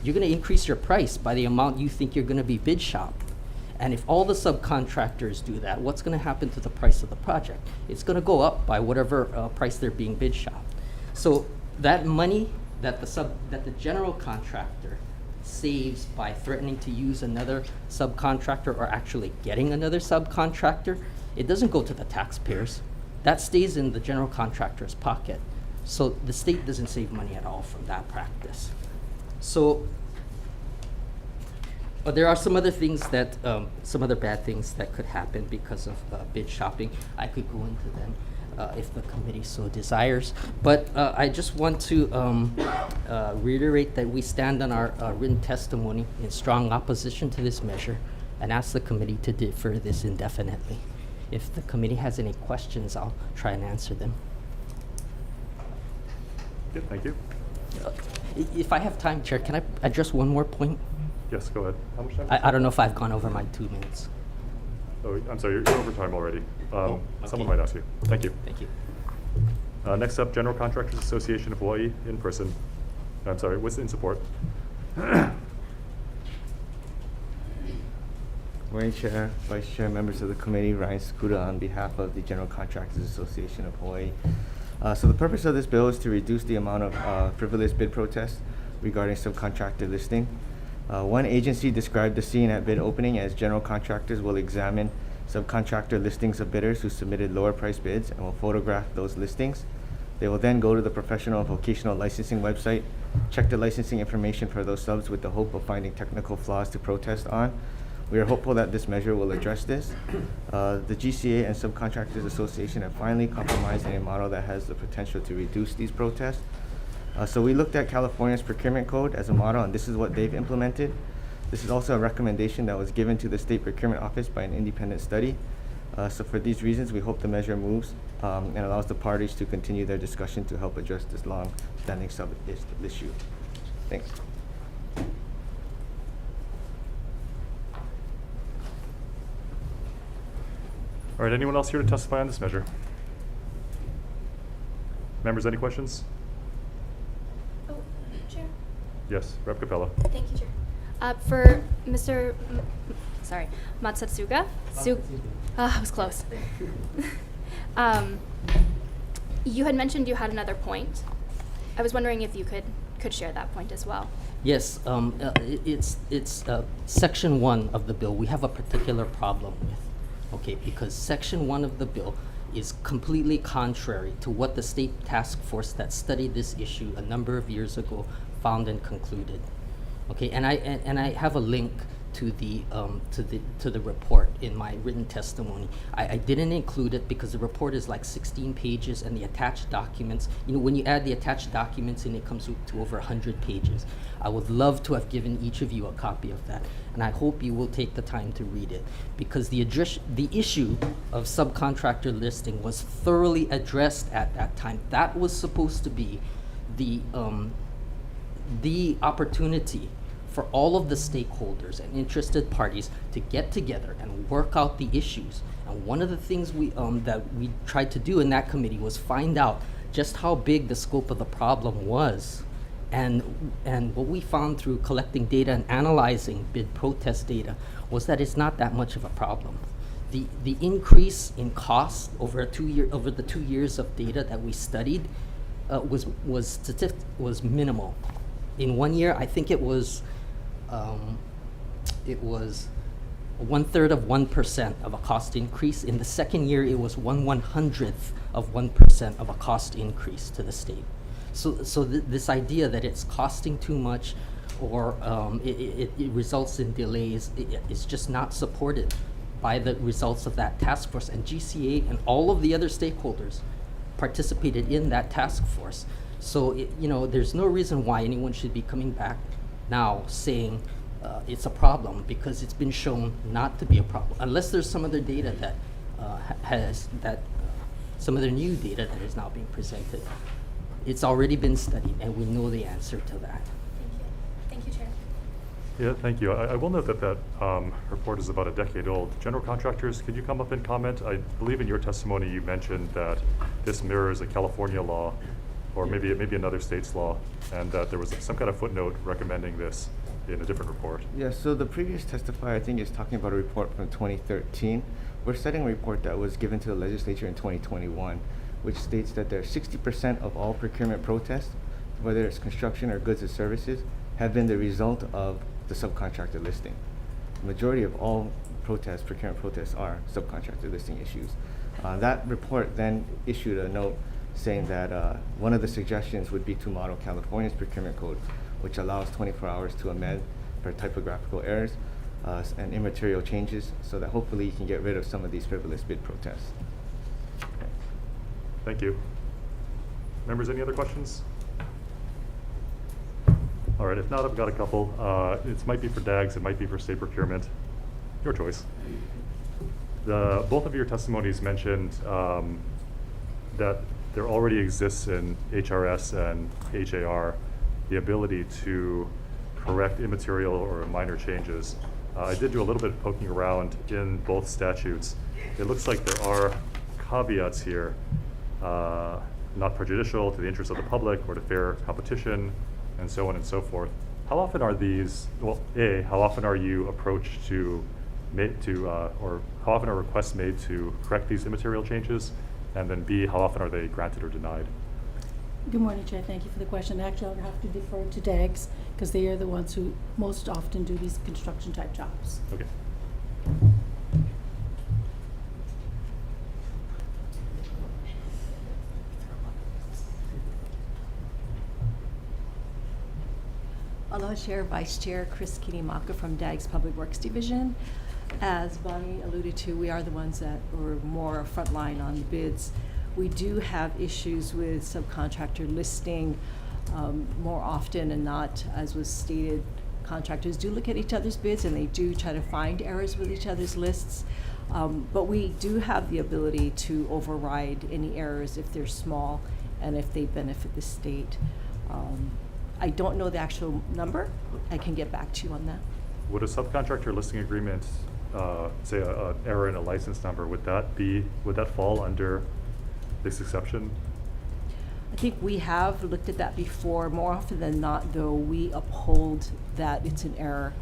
You're going to increase your price by the amount you think you're going to be bid shopped. And if all the subcontractors do that, what's going to happen to the price of the project? It's going to go up by whatever price they're being bid shopped. So that money that the general contractor saves by threatening to use another subcontractor or actually getting another subcontractor, it doesn't go to the taxpayers. That stays in the general contractor's pocket. So the state doesn't save money at all from that practice. So there are some other things that, some other bad things that could happen because of bid shopping. I could go into them if the committee so desires. But I just want to reiterate that we stand on our written testimony in strong opposition to this measure and ask the committee to defer this indefinitely. If the committee has any questions, I'll try and answer them. Good, thank you. If I have time, Chair, can I address one more point? Yes, go ahead. How much time? I don't know if I've gone over my 2 minutes. Oh, I'm sorry, you're over time already. Okay. Someone might ask you. Thank you. Thank you. Next up, General Contractors Association of Hawaii, in person. I'm sorry, with in support. Morning, Chair, Vice Chair, members of the committee, Ryan Sakuda on behalf of the General Contractors Association of Hawaii. So the purpose of this bill is to reduce the amount of frivolous bid protests regarding subcontractor listing. One agency described the scene at bid opening as general contractors will examine subcontractor listings of bidders who submitted lower price bids and will photograph those listings. They will then go to the professional and vocational licensing website, check the licensing information for those subs with the hope of finding technical flaws to protest on. We are hopeful that this measure will address this. The GCA and Subcontractors Association have finally compromised in a model that has the potential to reduce these protests. So we looked at California's procurement code as a model, and this is what they've implemented. This is also a recommendation that was given to the State Procurement Office by an independent study. So for these reasons, we hope the measure moves and allows the parties to continue their discussion to help address this long-standing sub-issue. Thanks. All right, anyone else here to testify on this measure? Members, any questions? Oh, Chair. Yes, Rep. Capello. Thank you, Chair. For Mr. Matsatsuga. I was close. You had mentioned you had another point. I was wondering if you could share that point as well. Yes, it's Section 1 of the bill we have a particular problem with, okay, because Section 1 of the bill is completely contrary to what the state task force that studied this issue a number of years ago found and concluded. Okay, and I have a link to the report in my written testimony. I didn't include it because the report is like 16 pages, and the attached documents, you know, when you add the attached documents in, it comes to over 100 pages. I would love to have given each of you a copy of that, and I hope you will take the time to read it, because the issue of subcontractor listing was thoroughly addressed at that time. That was supposed to be the opportunity for all of the stakeholders and interested parties to get together and work out the issues. And one of the things that we tried to do in that committee was find out just how big the scope of the problem was. And what we found through collecting data and analyzing bid protest data was that it's not that much of a problem. The increase in cost over the 2 years of data that we studied was minimal. In 1 year, I think it was 1/3 of 1% of a cost increase. In the second year, it was 1/100th of 1% of a cost increase to the state. So this idea that it's costing too much or it results in delays is just not supported by the results of that task force. And GCA and all of the other stakeholders participated in that task force. So there's no reason why anyone should be coming back now saying it's a problem, because it's been shown not to be a problem, unless there's some other data that some other new data that is now being presented. It's already been studied, and we know the answer to that. Thank you, Chair. Yeah, thank you. I will note that report is about a decade old. General contractors, could you come up and comment? I believe in your testimony you mentioned that this mirrors a California law, or maybe another state's law, and that there was some kind of footnote recommending this in a different report. Yeah, so the previous testifier, I think, is talking about a report from 2013. We're citing a report that was given to the legislature in 2021, which states that there are 60% of all procurement protests, whether it's construction or goods or services, have been the result of the subcontractor listing. The majority of all procurement protests are subcontractor listing issues. That report then issued a note saying that one of the suggestions would be to model California's procurement code, which allows 24 hours to amend for typographical errors and immaterial changes, so that hopefully you can get rid of some of these frivolous bid protests. Thank you. Members, any other questions? All right, if not, I've got a couple. It might be for DAGs, it might be for state procurement. Your choice. Both of your testimonies mentioned that there already exists in HRS and HAR the ability to correct immaterial or minor changes. I did do a little bit of poking around in both statutes. It looks like there are caveats here, not prejudicial to the interest of the public or to fair competition, and so on and so forth. How often are these, well, A, how often are you approached or how often are requests made to correct these immaterial changes? And then B, how often are they granted or denied? Good morning, Chair. Thank you for the question. Actually, I would have to defer to DAGs because they are the ones who most often do these construction type jobs. Okay. Aloha Chair, Vice Chair, Chris Kinimaka from DAG's Public Works Division. As Bonnie alluded to, we are the ones that were more frontline on the bids. We do have issues with subcontractor listing more often and not, as was stated. Contractors do look at each other's bids and they do try to find errors with each other's lists. But we do have the ability to override any errors if they're small and if they benefit the state. I don't know the actual number. I can get back to you on that. Would a subcontractor listing agreement, say an error in a license number, would that fall under this exception? I think we have looked at that before. More often than not, though, we uphold that it's an error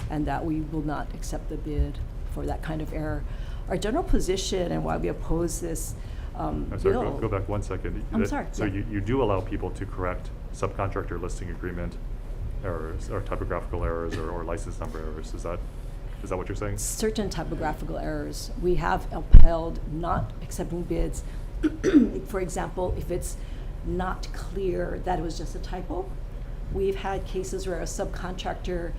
and that we will not accept the bid for that kind of error. Our general position and why we oppose this I'm sorry, bill. go back 1 second. I'm sorry. So yeah. you do allow people to correct subcontractor listing agreement errors or typographical errors or license number errors. Is that what you're saying? Certain typographical errors. We have upheld not accepting bids. For example, if it's not clear that it was just a typo. We've had cases where a subcontractor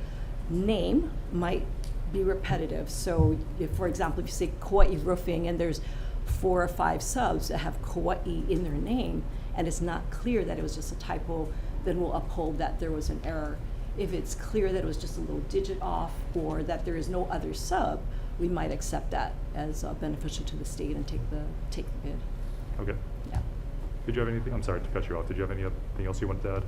name might be repetitive. So if, for example, if you say Kauai Roofing and there's 4 or 5 subs that have Kauai in their name and it's not clear that it was just a typo, then we'll uphold that there was an error. If it's clear that it was just a little digit off or that there is no other sub, we might accept that as beneficial to the state and take the bid. Okay. Yeah. Did you have anything? I'm sorry to cut you off. Did you have anything else you wanted to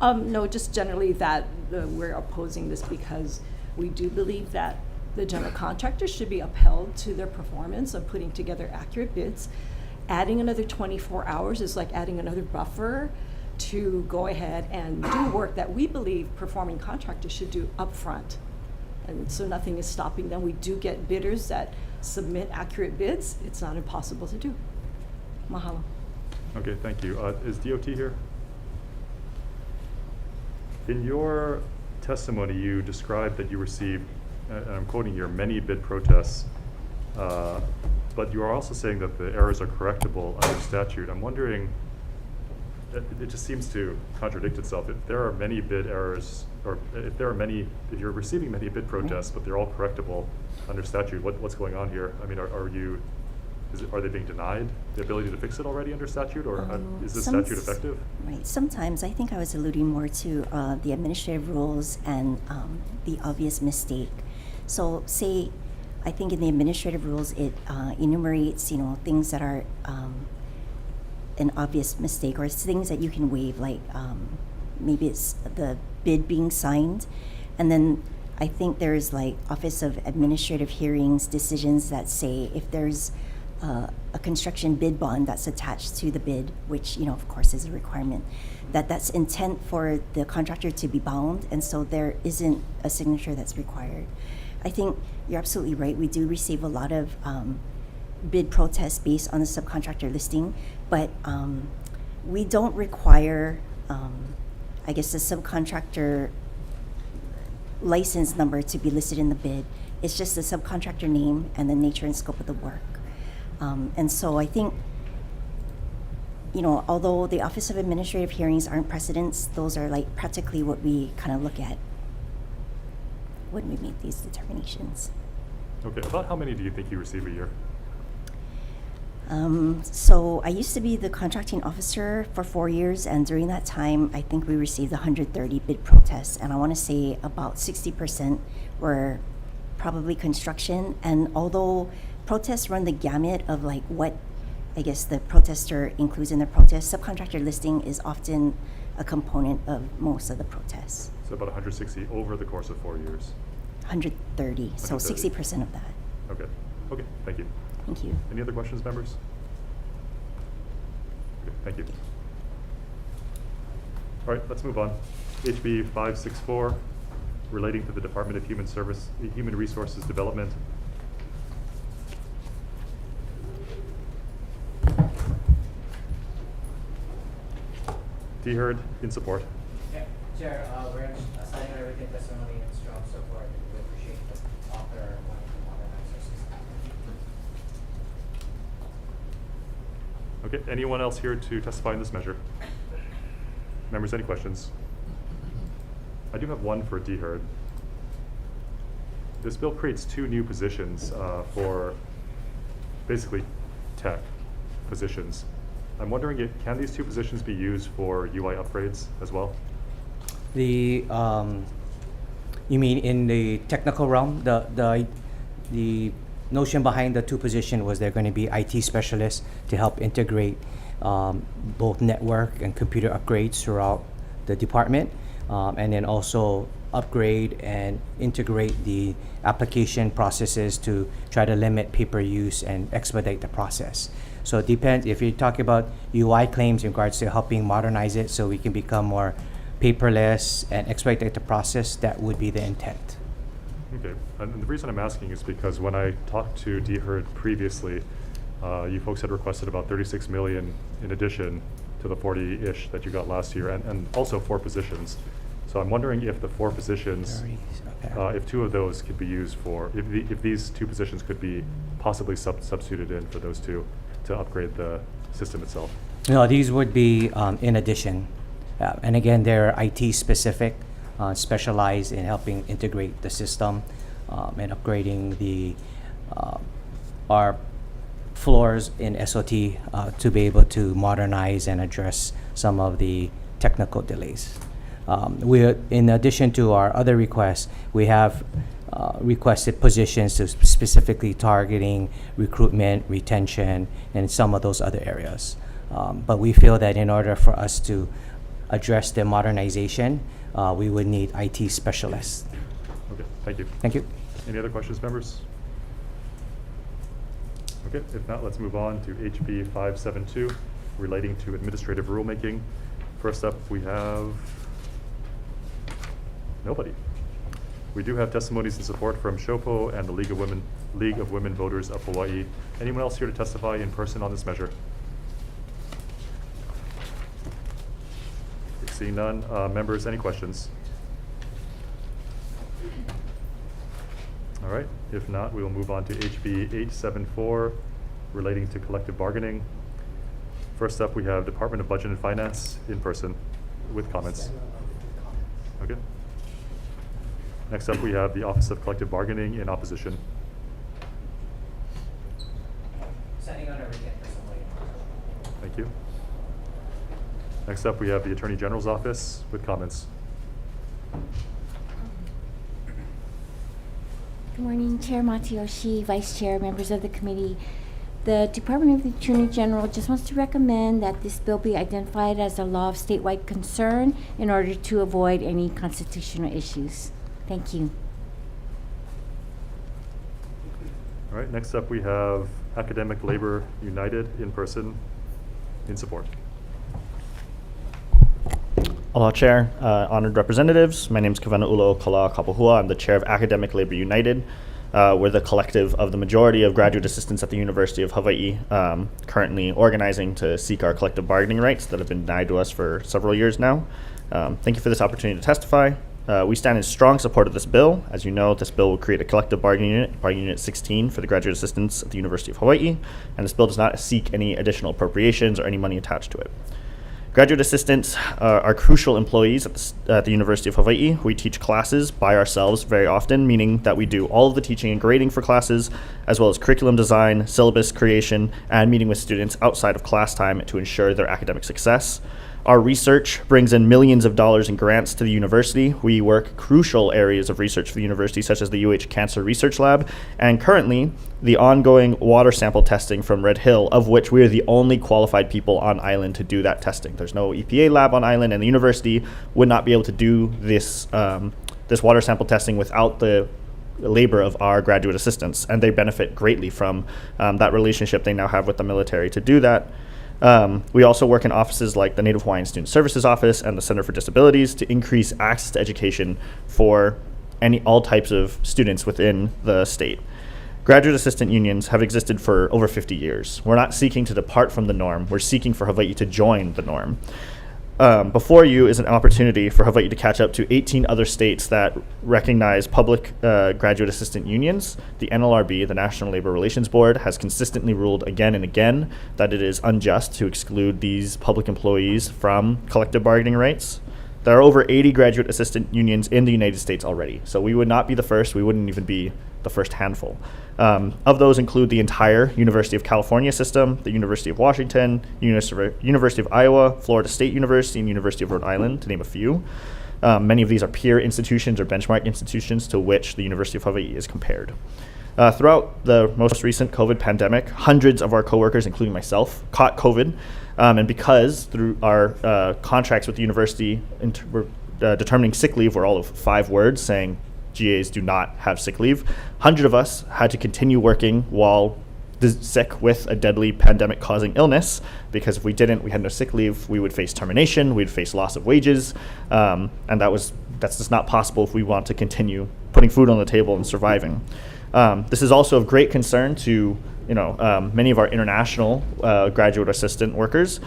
add? No, just generally that we're opposing this because we do believe that the general contractors should be upheld to their performance of putting together accurate bids. Adding another 24 hours is like adding another buffer to go ahead and do work that we believe performing contractors should do upfront. And so nothing is stopping them. We do get bidders that submit accurate bids. It's not impossible to do. Mahalo. Okay, thank you. Is DOT here? In your testimony, you described that you received, and I'm quoting here, many bid protests, but you are also saying that the errors are correctable under statute. I'm wondering, it just seems to contradict itself. If there are many bid errors, or if you're receiving many bid protests, but they're all correctable under statute, what's going on here? I mean, are they being denied the ability to fix it already under statute, or is this statute effective? Right. Sometimes I think I was alluding more to the administrative rules and the obvious mistake. So, say, I think in the administrative rules it enumerates, things that are an obvious mistake or things that you can waive, like maybe it's the bid being signed, and then I think there's like Office of Administrative Hearings decisions that say if there's a construction bid bond that's attached to the bid, which of course is a requirement, that's intent for the contractor to be bound, and so there isn't a signature that's required. I think you're absolutely right. We do receive a lot of bid protests based on the subcontractor listing, but we don't require, I guess, the subcontractor license number to be listed in the bid. It's just the subcontractor name and the nature and scope of the work. And so I think, although the Office of Administrative Hearings aren't precedents, those are like practically what we kind of look at when we make these determinations. Okay, about how many do you think you receive a year? So I used to be the contracting officer for 4 years, and during that time, I think we received 130 bid protests, and I want to say about 60% were probably construction. And although protests run the gamut of like what I guess the protester includes in their protest, subcontractor listing is often a component of most of the protests. So about 160 over the course of 4 years. 130, so 130. 60% of that. Okay, thank you. Thank you. Any other questions, members? Okay, thank you. All right, let's move on. HB 564, relating to the Department of Human Resources Development. T. Hurd, in support. Yeah, Chair, we're assigning our written testimony and strong support. We appreciate the author wanting to modernize our system. Okay, anyone else here to testify in this measure? Members, any questions? I do have one for DHERD. This bill creates 2 new positions for basically tech positions. I'm wondering if, can these 2 positions be used for UI upgrades as well? The you mean in the technical realm? The notion behind the 2 position was they're going to be IT specialists to help integrate both network and computer upgrades throughout the department, and then also upgrade and integrate the application processes to try to limit paper use and expedite the process. So it depends, if you're talking about UI claims in regards to helping modernize it so we can become more paperless and expedite the process, that would be the intent. Okay, and the reason I'm asking is because when I talked to DHERD previously, you folks had requested about 36 million in addition to the 40-ish that you got last year, and also 4 positions. So I'm wondering if the 4 positions, if 2 of those could be used for, if these 2 positions could be possibly substituted in for those 2 to upgrade the system itself. No, these would be in addition. And again, they're IT specific, specialized in helping integrate the system and upgrading the our floors in SOT to be able to modernize and address some of the technical delays. In addition to our other requests, we have requested positions to specifically targeting recruitment, retention, and some of those other areas. But we feel that in order for us to address the modernization, we would need IT specialists. Okay, thank you. Thank you. Any other questions, members? Okay, if not, let's move on to HB 572, relating to administrative rulemaking. First up, we have nobody. We do have testimonies in support from SHOPO and the League of Women Voters of Hawaii. Anyone else here to testify in person on this measure? Seeing none, members, any questions? All right, if not, we will move on to HB 874, relating to collective bargaining. First up, we have Department of Budget and Finance in person with comments. Okay. Next up, we have the Office of Collective Bargaining in opposition. Sending on a recant for somebody. Thank you. Next up, we have the Attorney General's Office with comments. Good morning, Chair Matayoshi, Vice Chair, members of the committee. The Department of the Attorney General just wants to recommend that this bill be identified as a law of statewide concern in order to avoid any constitutional issues. Thank you. All right, next up, we have Academic Labor United in person in support. Aloha Chair, honored representatives. My name is Kavana Ulo Kala Kapahua. I'm the chair of Academic Labor United. We're the collective of the majority of graduate assistants at the University of Hawaii, currently organizing to seek our collective bargaining rights that have been denied to us for several years now. Thank you for this opportunity to testify. We stand in strong support of this bill. As you know, this bill will create a collective bargaining unit 16 for the graduate assistants at the University of Hawaii, and this bill does not seek any additional appropriations or any money attached to it. Graduate assistants are crucial employees at the University of Hawaii. We teach classes by ourselves very often, meaning that we do all of the teaching and grading for classes, as well as curriculum design, syllabus creation, and meeting with students outside of class time to ensure their academic success. Our research brings in millions of dollars in grants to the university. We work crucial areas of research for the university, such as the UH Cancer Research Lab, and currently the ongoing water sample testing from Red Hill, of which we are the only qualified people on island to do that testing. There's no EPA lab on island, and the university would not be able to do this, this water sample testing without the labor of our graduate assistants, and they benefit greatly from that relationship they now have with the military to do that. We also work in offices like the Native Hawaiian Student Services Office and the Center for Disabilities to increase access to education for all types of students within the state. Graduate assistant unions have existed for over 50 years. We're not seeking to depart from the norm. We're seeking for Hawaii to join the norm. Before you is an opportunity for Hawaii to catch up to 18 other states that recognize public graduate assistant unions. The NLRB, the National Labor Relations Board, has consistently ruled again and again that it is unjust to exclude these public employees from collective bargaining rights. There are over 80 graduate assistant unions in the United States already. So we would not be the first. We wouldn't even be the first handful. Of those include the entire University of California system, the University of Washington, University of Iowa, Florida State University, and University of Rhode Island, to name a few. Many of these are peer institutions or benchmark institutions to which the University of Hawaii is compared. Throughout the most recent COVID pandemic, hundreds of our coworkers, including myself, caught COVID. And because through our contracts with the university, we're determining sick leave were all of 5 words saying GAs do not have sick leave, 100 of us had to continue working while sick with a deadly pandemic causing illness, because if we didn't, we had no sick leave, we would face termination, we'd face loss of wages, and that's just not possible if we want to continue putting food on the table and surviving. This is also of great concern to many of our international graduate assistant workers,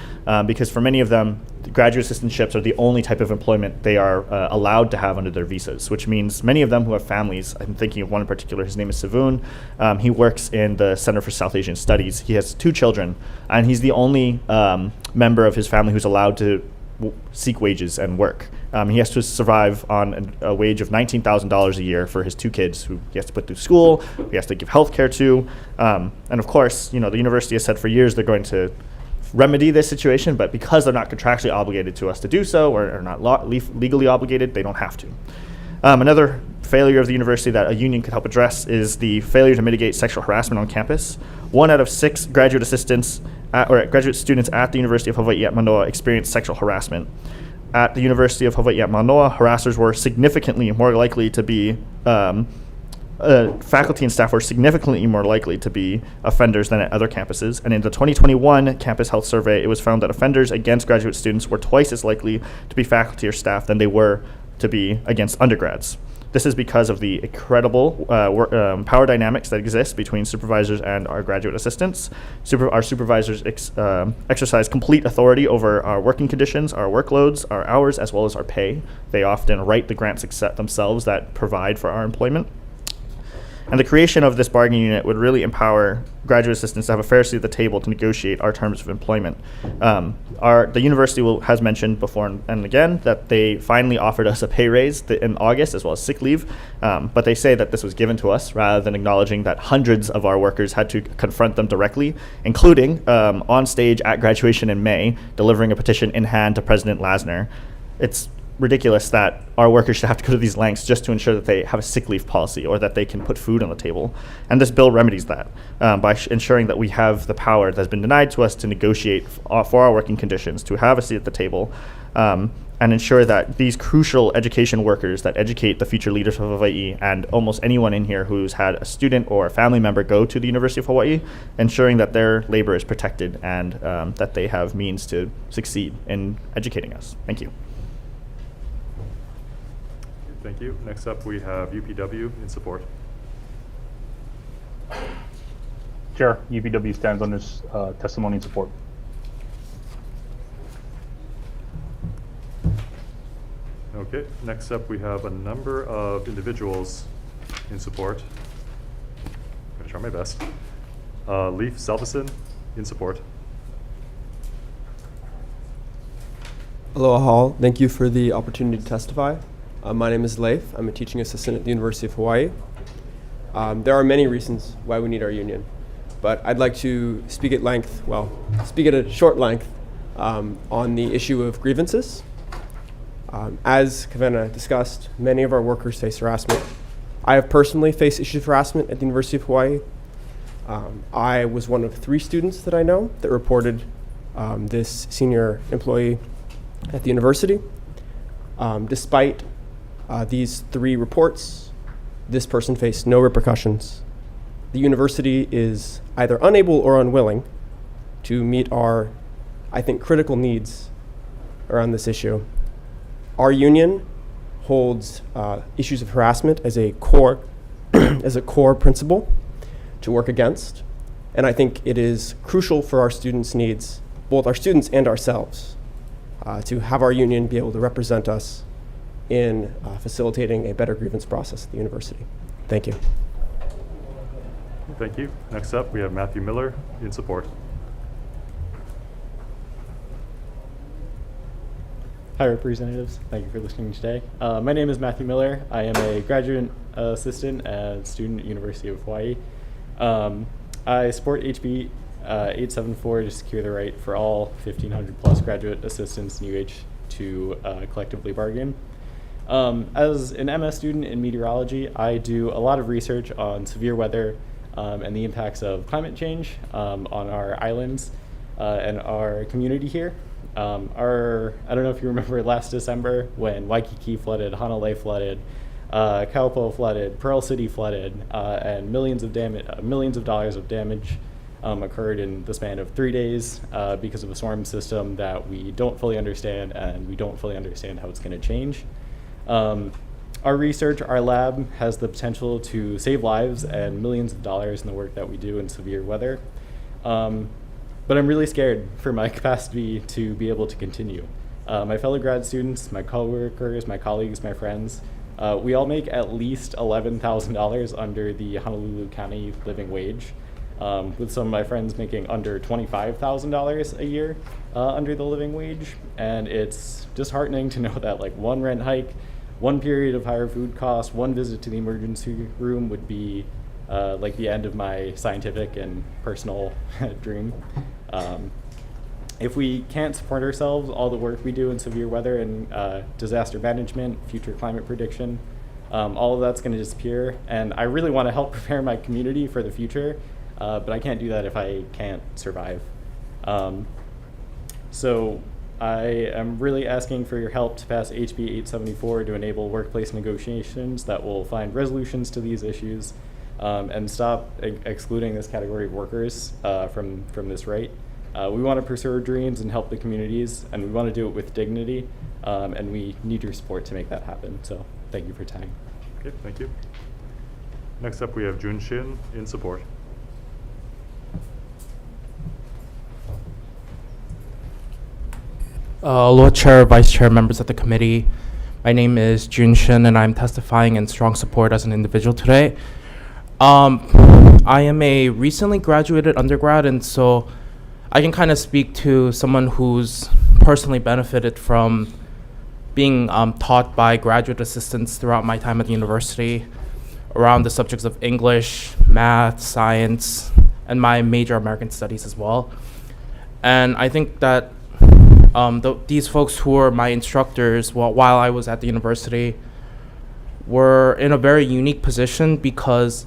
because for many of them, graduate assistantships are the only type of employment they are allowed to have under their visas, which means many of them who have families, I'm thinking of one in particular, his name is Savoon, he works in the Center for South Asian Studies. He has 2 children, and he's the only member of his family who's allowed to seek wages and work. He has to survive on a wage of $19,000 a year for his 2 kids who he has to put through school, he has to give health care to. And of course, the university has said for years they're going to remedy this situation, but because they're not contractually obligated to us to do so, or are not legally obligated, they don't have to. Another failure of the university that a union could help address is the failure to mitigate sexual harassment on campus. 1 out of 6 graduate assistants or graduate students at the University of Hawaii at Manoa experienced sexual harassment. At the University of Hawaii at Manoa, harassers were significantly more likely to be faculty and staff were significantly more likely to be offenders than at other campuses. And in the 2021 Campus Health Survey, it was found that offenders against graduate students were twice as likely to be faculty or staff than they were to be against undergrads. This is because of the incredible power dynamics that exist between supervisors and our graduate assistants. Our supervisors exercise complete authority over our working conditions, our workloads, our hours, as well as our pay. They often write the grants themselves that provide for our employment. And the creation of this bargaining unit would really empower graduate assistants to have a fair seat at the table to negotiate our terms of employment. The university has mentioned before and again that they finally offered us a pay raise in August, as well as sick leave, but they say that this was given to us rather than acknowledging that hundreds of our workers had to confront them directly, including on stage at graduation in May, delivering a petition in hand to President Lasner. It's ridiculous that our workers should have to go to these lengths just to ensure that they have a sick leave policy or that they can put food on the table. And this bill remedies that by ensuring that we have the power that's been denied to us to negotiate for our working conditions, to have a seat at the table, and ensure that these crucial education workers that educate the future leaders of Hawaii and almost anyone in here who's had a student or a family member go to the University of Hawaii, ensuring that their labor is protected and that they have means to succeed in educating us. Thank you. Thank you. Next up, we have UPW in support. Chair, UPW stands on this testimony in support. Okay. Next up, we have a number of individuals in support. I'm going to try my best. Leif Selvison in support. Aloha all. Thank you for the opportunity to testify. My name is Leif. I'm a teaching assistant at the University of Hawaii. There are many reasons why we need our union, but I'd like to speak at a short length on the issue of grievances. As Kavena discussed, many of our workers face harassment. I have personally faced issues of harassment at the University of Hawaii. I was one of 3 students that I know that reported this senior employee at the university. Despite these 3 reports, this person faced no repercussions. The university is either unable or unwilling to meet our, I think, critical needs around this issue. Our union holds issues of harassment as a core principle to work against, and I think it is crucial for our students' needs, both our students and ourselves, to have our union be able to represent us in facilitating a better grievance process at the university. Thank you. Thank you. Next up, we have Matthew Miller in support. Hi, representatives. Thank you for listening today. My name is Matthew Miller. I am a graduate assistant and student at University of Hawaii. I support HB 874 to secure the right for all 1,500 plus graduate assistants in UH to collectively bargain. As an MS student in meteorology, I do a lot of research on severe weather and the impacts of climate change on our islands and our community here. I don't know if you remember last December when Waikiki flooded, Hanalei flooded, Kaupo flooded, Pearl City flooded, and millions of dollars of damage occurred in the span of 3 days because of a storm system that we don't fully understand, and we don't fully understand how it's going to change. Our research, our lab, has the potential to save lives and millions of dollars in the work that we do in severe weather. But I'm really scared for my capacity to be able to continue. My fellow grad students, my coworkers, my colleagues, my friends, we all make at least $11,000 under the Honolulu County living wage, with some of my friends making under $25,000 a year under the living wage. And it's disheartening to know that like one rent hike, one period of higher food costs, one visit to the emergency room would be like the end of my scientific and personal dream. If we can't support ourselves, all the work we do in severe weather and disaster management, future climate prediction, all of that's going to disappear. And I really want to help prepare my community for the future, but I can't do that if I can't survive. So I am really asking for your help to pass HB 874 to enable workplace negotiations that will find resolutions to these issues and stop excluding this category of workers from this right. We want to pursue our dreams and help the communities, and we want to do it with dignity, and we need your support to make that happen. So thank you for your time. Okay, thank you. Next up, we have Jun Shin in support. Lord Chair, Vice Chair, members of the committee, my name is Jun Shin, and I'm testifying in strong support as an individual today. I am a recently graduated undergrad, and so I can kind of speak to someone who's personally benefited from being taught by graduate assistants throughout my time at the university around the subjects of English, math, science, and my major American studies as well. And I think that these folks who were my instructors while I was at the university were in a very unique position, because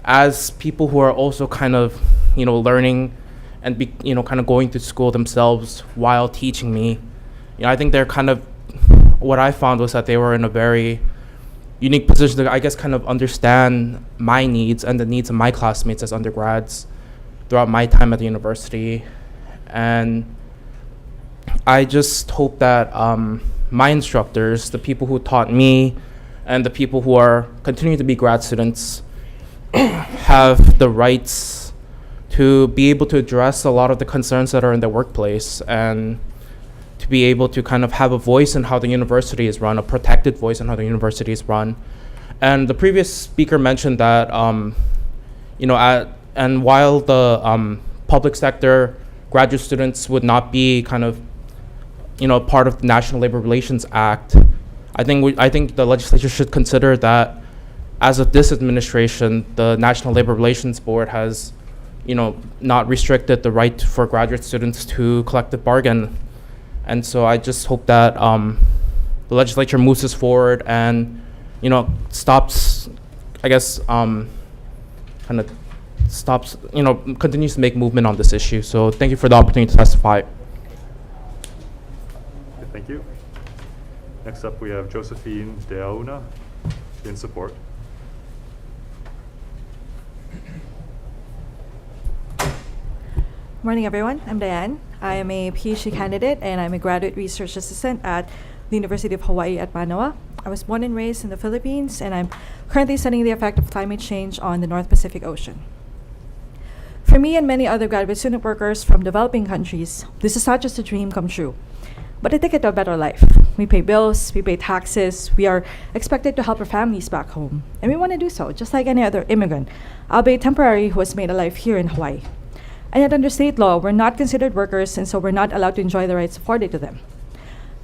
as people who are also kind of, learning and kind of going through school themselves while teaching me, I think they're kind of, what I found was that they were in a very unique position to, I guess, kind of understand my needs and the needs of my classmates as undergrads throughout my time at the university. And I just hope that my instructors, the people who taught me, and the people who are continuing to be grad students have the rights to be able to address a lot of the concerns that are in the workplace, and to be able to kind of have a voice in how the university is run, a protected voice in how the university is run. And the previous speaker mentioned that, and while the public sector graduate students would not be kind of, part of the National Labor Relations Act, I think the legislature should consider that as of this administration, the National Labor Relations Board has, not restricted the right for graduate students to collective bargain. And so I just hope that the legislature moves this forward and, stops, I guess, continues to make movement on this issue. So thank you for the opportunity to testify. Thank you. Next up, we have Josephine Deauna in support. Morning, everyone. I'm Diane. I am a PhD candidate, and I'm a graduate research assistant at the University of Hawaii at Manoa. I was born and raised in the Philippines, and I'm currently studying the effect of climate change on the North Pacific Ocean. For me and many other graduate student workers from developing countries, this is not just a dream come true, but a ticket to a better life. We pay bills, we pay taxes, we are expected to help our families back home, and we want to do so just like any other immigrant, albeit temporary, who has made a life here in Hawaii. And yet under state law, we're not considered workers, and so we're not allowed to enjoy the rights afforded to them.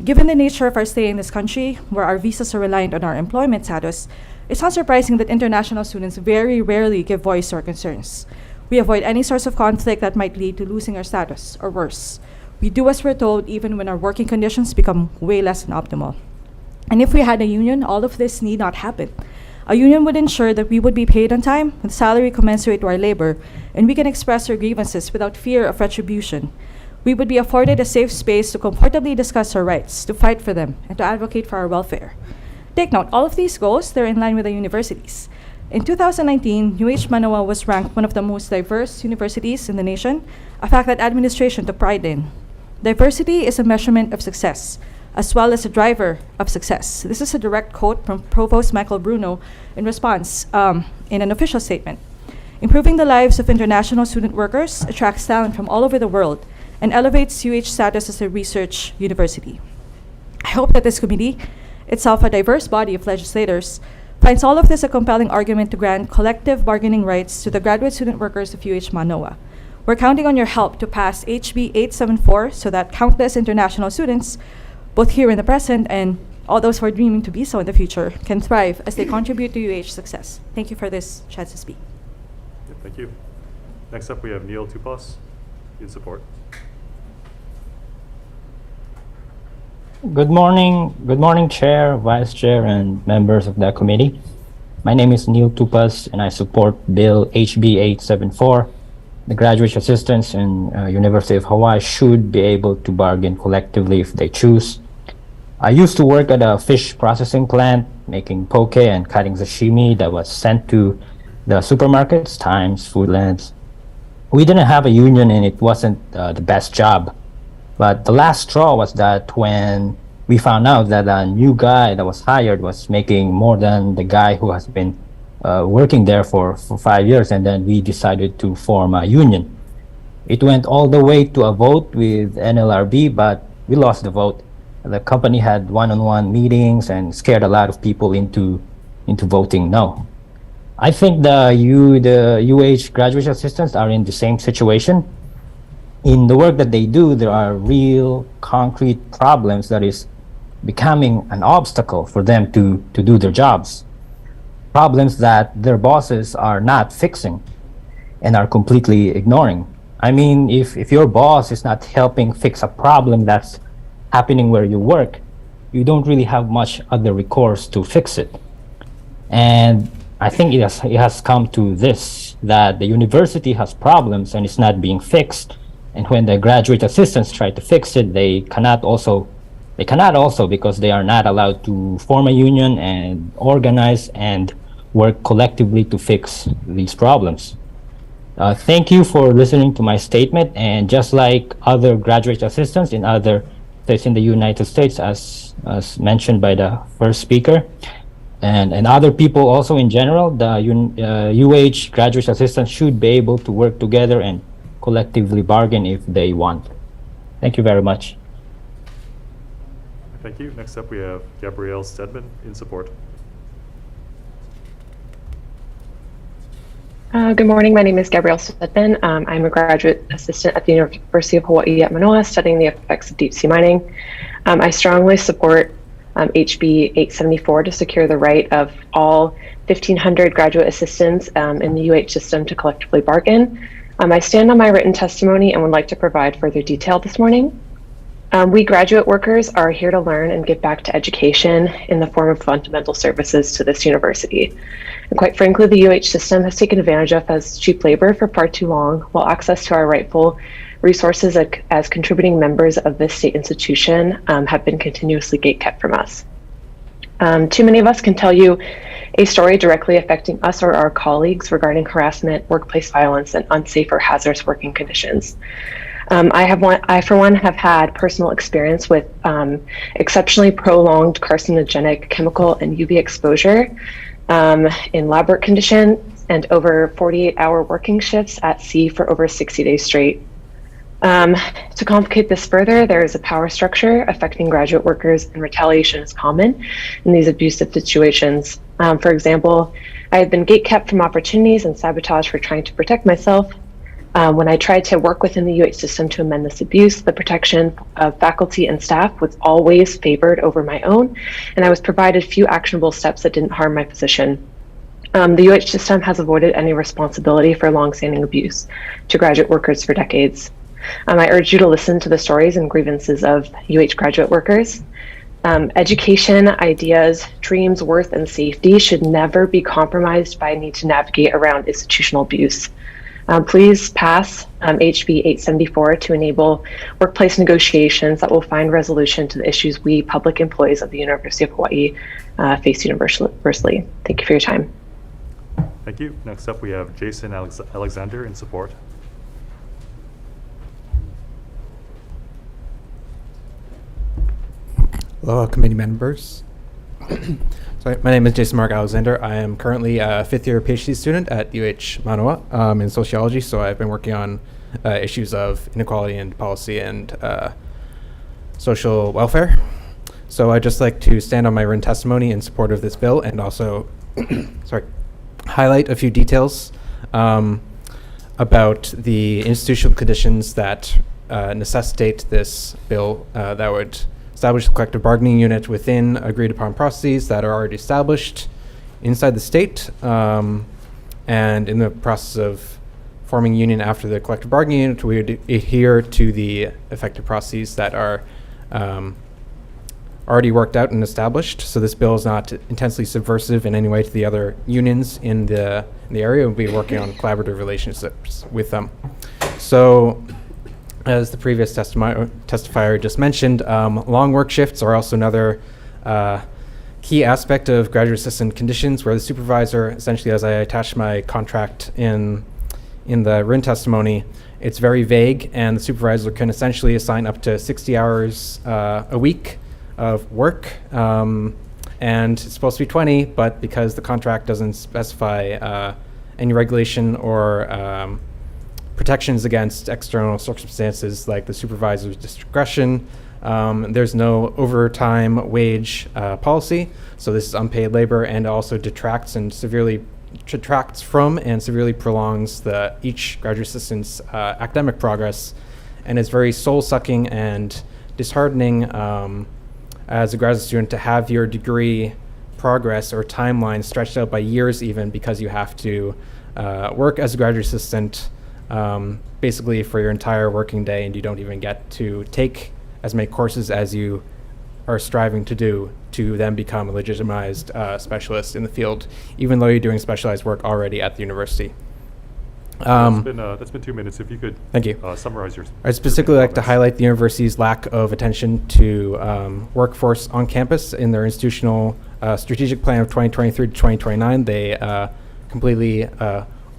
Given the nature of our stay in this country, where our visas are reliant on our employment status, it's not surprising that international students very rarely give voice to our concerns. We avoid any source of conflict that might lead to losing our status, or worse. We do as we're told even when our working conditions become way less than optimal. And if we had a union, all of this need not happen. A union would ensure that we would be paid on time with salary commensurate to our labor, and we can express our grievances without fear of retribution. We would be afforded a safe space to comfortably discuss our rights, to fight for them, and to advocate for our welfare. Take note, all of these goals, they're in line with the universities. In 2019, UH Manoa was ranked one of the most diverse universities in the nation, a fact that administration took pride in. Diversity is a measurement of success, as well as a driver of success. This is a direct quote from Provost Michael Bruno in response in an official statement. Improving the lives of international student workers attracts talent from all over the world and elevates UH status as a research university. I hope that this committee, itself a diverse body of legislators, finds all of this a compelling argument to grant collective bargaining rights to the graduate student workers of UH Manoa. We're counting on your help to pass HB 874 so that countless international students, both here in the present and all those who are dreaming to be so in the future, can thrive as they contribute to UH success. Thank you for this chance to speak. Yeah, thank you. Next up, we have Neil Tupas in support. Good morning, Chair, Vice Chair, and members of the committee. My name is Neil Tupas, and I support Bill HB 874. The graduate assistants in University of Hawaii should be able to bargain collectively if they choose. I used to work at a fish processing plant, making poke and cutting sashimi that was sent to the supermarkets, Times, Foodlands. We didn't have a union, and it wasn't the best job. But the last straw was that when we found out that a new guy that was hired was making more than the guy who has been working there for 5 years, and then we decided to form a union. It went all the way to a vote with NLRB, but we lost the vote. The company had one-on-one meetings and scared a lot of people into voting no. I think the UH graduate assistants are in the same situation. In the work that they do, there are real concrete problems that is becoming an obstacle for them to do their jobs. Problems that their bosses are not fixing and are completely ignoring. I mean, if your boss is not helping fix a problem that's happening where you work, you don't really have much other recourse to fix it. And I think it has come to this, that the university has problems and it's not being fixed. And when the graduate assistants try to fix it, they cannot also because they are not allowed to form a union and organize and work collectively to fix these problems. Thank you for listening to my statement. And just like other graduate assistants in other states in the United States, as mentioned by the first speaker, and other people also in general, the UH graduate assistants should be able to work together and collectively bargain if they want. Thank you very much. Thank you. Next up, we have Gabrielle Stedman in support. Good morning. My name is Gabrielle Stedman. I'm a graduate assistant at the University of Hawaii at Manoa, studying the effects of deep sea mining. I strongly support HB 874 to secure the right of all 1,500 graduate assistants in the UH system to collectively bargain. I stand on my written testimony and would like to provide further detail this morning. We graduate workers are here to learn and give back to education in the form of fundamental services to this university. And quite frankly, the UH system has taken advantage of as cheap labor for far too long, while access to our rightful resources as contributing members of this state institution have been continuously gatekept from us. Too many of us can tell you a story directly affecting us or our colleagues regarding harassment, workplace violence, and unsafe or hazardous working conditions. I, for one, have had personal experience with exceptionally prolonged carcinogenic chemical and UV exposure in lab work conditions and over 48-hour working shifts at sea for over 60 days straight. To complicate this further, there is a power structure affecting graduate workers, and retaliation is common in these abusive situations. For example, I have been gatekept from opportunities and sabotaged for trying to protect myself. When I tried to work within the UH system to amend this abuse, the protection of faculty and staff was always favored over my own, and I was provided few actionable steps that didn't harm my position. The UH system has avoided any responsibility for longstanding abuse to graduate workers for decades. I urge you to listen to the stories and grievances of UH graduate workers. Education, ideas, dreams, worth, and safety should never be compromised by a need to navigate around institutional abuse. Please pass HB 874 to enable workplace negotiations that will find resolution to the issues we public employees of the University of Hawaii face universally. Thank you for your time. Thank you. Next up, we have Jason Alexander in support. Hello, committee members. Sorry, my name is Jason Mark Alexander. I am currently a fifth-year PhD student at UH Manoa in sociology, so I've been working on issues of inequality and policy and social welfare. So I'd just like to stand on my written testimony in support of this bill and also highlight a few details about the institutional conditions that necessitate this bill that would establish a collective bargaining unit within agreed upon processes that are already established inside the state, and in the process of forming union after the collective bargaining unit, we would adhere to the effective processes that are already worked out and established. So this bill is not intensely subversive in any way to the other unions in the area. We'll be working on collaborative relationships with them. So, as the previous testifier just mentioned, long work shifts are also another key aspect of graduate assistant conditions, where the supervisor, essentially, as I attached my contract in the written testimony, it's very vague, and the supervisor can essentially assign up to 60 hours a week of work, and it's supposed to be 20, but because the contract doesn't specify any regulation or protections against external circumstances like the supervisor's discretion, there's no overtime wage policy, so this is unpaid labor, and also detracts from and severely prolongs each graduate assistant's academic progress, and is very soul-sucking and disheartening as a graduate student to have your degree progress or timeline stretched out by years even, because you have to work as a graduate assistant basically for your entire working day, and you don't even get to take as many courses as you are striving to do to then become a legitimized specialist in the field, even though you're doing specialized work already at the university. That's been 2 minutes. If you could thank you. Summarize your. I'd specifically like to highlight the university's lack of attention to workforce on campus in their institutional strategic plan of 2023 to 2029. They completely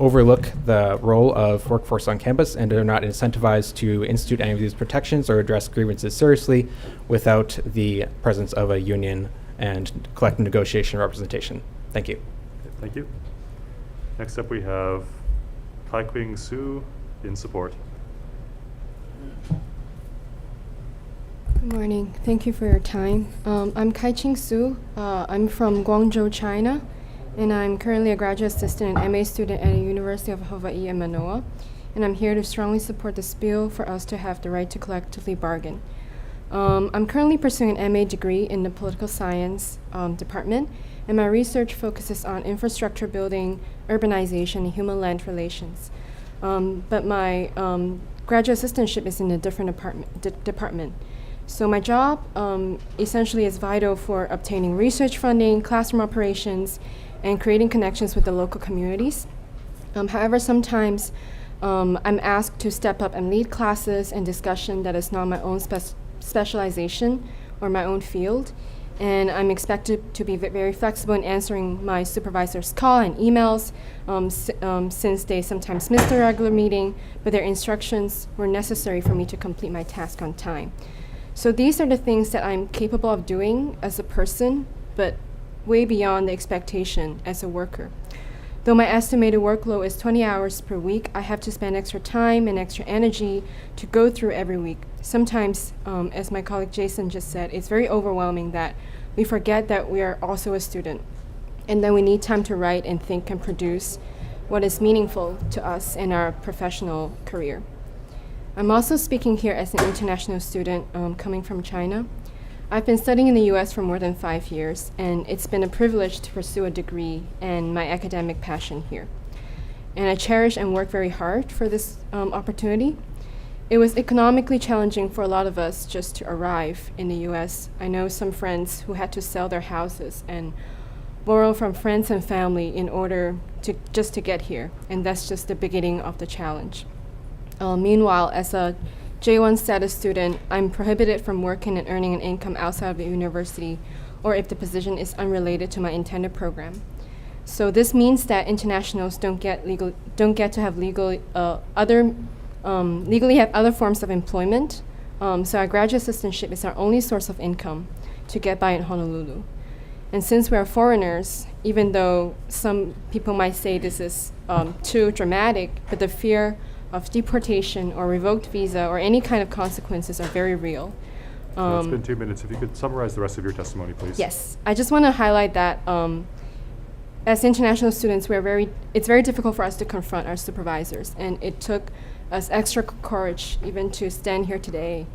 overlook the role of workforce on campus and are not incentivized to institute any of these protections or address grievances seriously without the presence of a union and collective negotiation representation. Thank you. Thank you. Next up, we have Kai Quing Su in support. Good morning. Thank you for your time. I'm Kai Ching Su. I'm from Guangzhou, China, and I'm currently a graduate assistant and MA student at the University of Hawaii in Manoa. And I'm here to strongly support this bill for us to have the right to collectively bargain. I'm currently pursuing an MA degree in the political science department, and my research focuses on infrastructure building, urbanization, and human-land relations. But my graduate assistantship is in a different department. So my job essentially is vital for obtaining research funding, classroom operations, and creating connections with the local communities. However, sometimes I'm asked to step up and lead classes and discussion that is not my own specialization or my own field. And I'm expected to be very flexible in answering my supervisor's call and emails since they sometimes miss the regular meeting, but their instructions were necessary for me to complete my task on time. So these are the things that I'm capable of doing as a person, but way beyond the expectation as a worker. Though my estimated workload is 20 hours per week, I have to spend extra time and extra energy to go through every week. Sometimes, as my colleague Jason just said, it's very overwhelming that we forget that we are also a student, and then we need time to write and think and produce what is meaningful to us in our professional career. I'm also speaking here as an international student coming from China. I've been studying in the US for more than 5 years, and it's been a privilege to pursue a degree and my academic passion here. And I cherish and work very hard for this opportunity. It was economically challenging for a lot of us just to arrive in the US. I know some friends who had to sell their houses and borrow from friends and family in order to get here, and that's just the beginning of the challenge. Meanwhile, as a J1 status student, I'm prohibited from working and earning an income outside of the university, or if the position is unrelated to my intended program. So this means that internationals don't get to have legally have other forms of employment. So our graduate assistantship is our only source of income to get by in Honolulu. And since we are foreigners, even though some people might say this is too dramatic, but the fear of deportation or revoked visa or any kind of consequences are very real. It's been 2 minutes. If you could summarize the rest of your testimony, please. Yes, I just want to highlight that as international students, it's very difficult for us to confront our supervisors, and it took us extra courage even to stand here today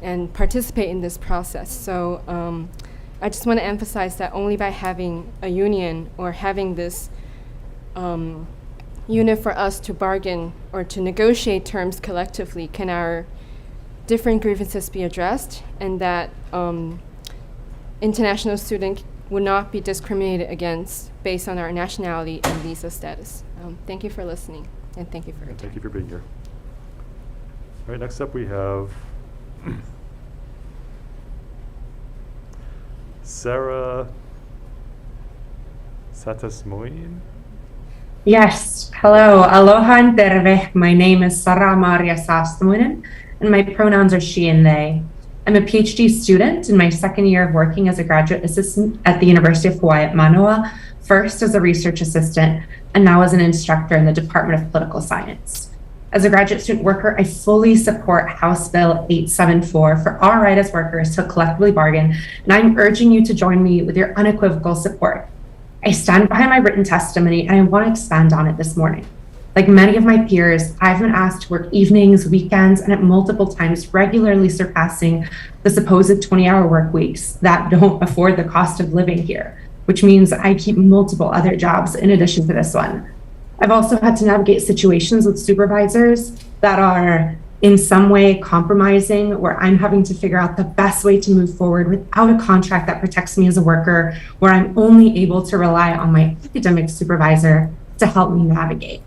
and participate in this process. So I just want to emphasize that only by having a union or having this unit for us to bargain or to negotiate terms collectively can our different grievances be addressed, and that international students would not be discriminated against based on our nationality and visa status. Thank you for listening, and thank you for your time. Thank you for being here. All right, next up we have Sarah Satasmoin. Yes, hello, aloha and terve. My name is Sara Maria Sastamunen, and my pronouns are she and they. I'm a PhD student in my second year of working as a graduate assistant at the University of Hawaii at Manoa, first as a research assistant, and now as an instructor in the Department of Political Science. As a graduate student worker, I fully support House Bill 874 for our right as workers to collectively bargain, and I'm urging you to join me with your unequivocal support. I stand behind my written testimony, and I want to expand on it this morning. Like many of my peers, I've been asked to work evenings, weekends, and at multiple times, regularly surpassing the supposed 20-hour work weeks that don't afford the cost of living here, which means I keep multiple other jobs in addition to this one. I've also had to navigate situations with supervisors that are in some way compromising, where I'm having to figure out the best way to move forward without a contract that protects me as a worker, where I'm only able to rely on my academic supervisor to help me navigate.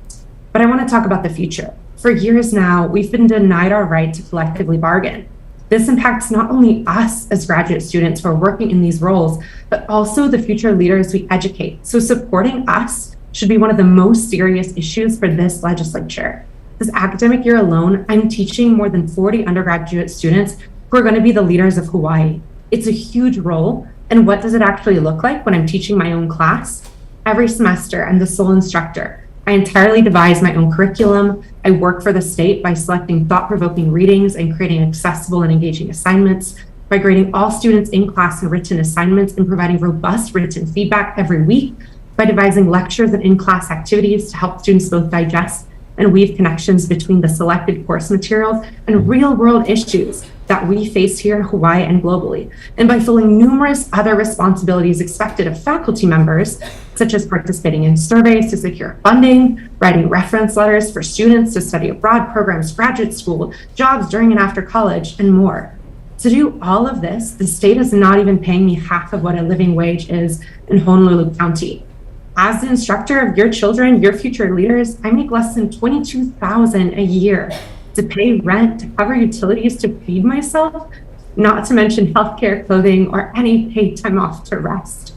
But I want to talk about the future. For years now, we've been denied our right to collectively bargain. This impacts not only us as graduate students who are working in these roles, but also the future leaders we educate. So supporting us should be one of the most serious issues for this legislature. This academic year alone, I'm teaching more than 40 undergraduate students who are going to be the leaders of Hawaii. It's a huge role. And what does it actually look like when I'm teaching my own class? Every semester, I'm the sole instructor. I entirely devise my own curriculum. I work for the state by selecting thought-provoking readings and creating accessible and engaging assignments, by grading all students in class and written assignments and providing robust written feedback every week, by devising lectures and in-class activities to help students both digest and weave connections between the selected course materials and real-world issues that we face here in Hawaii and globally, and by filling numerous other responsibilities expected of faculty members, such as participating in surveys to secure funding, writing reference letters for students to study abroad programs, graduate school, jobs during and after college, and more. To do all of this, the state is not even paying me half of what a living wage is in Honolulu County. As the instructor of your children, your future leaders, I make less than $22,000 a year to pay rent, to cover utilities, to feed myself, not to mention healthcare, clothing, or any paid time off to rest.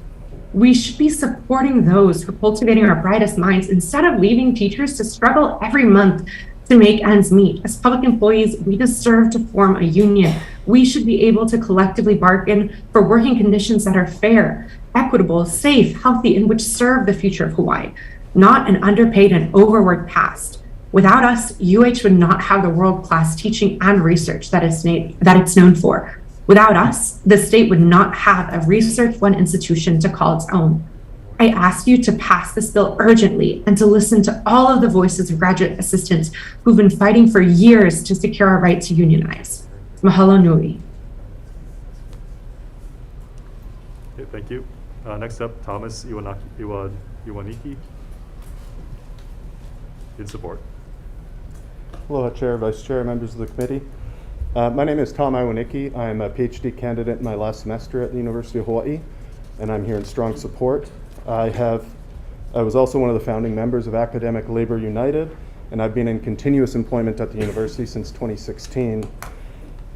We should be supporting those who are cultivating our brightest minds instead of leaving teachers to struggle every month to make ends meet. As public employees, we deserve to form a union. We should be able to collectively bargain for working conditions that are fair, equitable, safe, healthy, and which serve the future of Hawaii, not an underpaid and overworked past. Without us, UH would not have the world-class teaching and research that it's known for. Without us, the state would not have a research-run institution to call its own. I ask you to pass this bill urgently and to listen to all of the voices of graduate assistants who've been fighting for years to secure our right to unionize. Mahalo nui. Okay, thank you. Next up, Thomas Iwaniki. In support. Aloha, Chair, Vice Chair, members of the committee. My name is Tom Iwaniki. I'm a PhD candidate in my last semester at the University of Hawaii, and I'm here in strong support. I was also one of the founding members of Academic Labor United, and I've been in continuous employment at the university since 2016.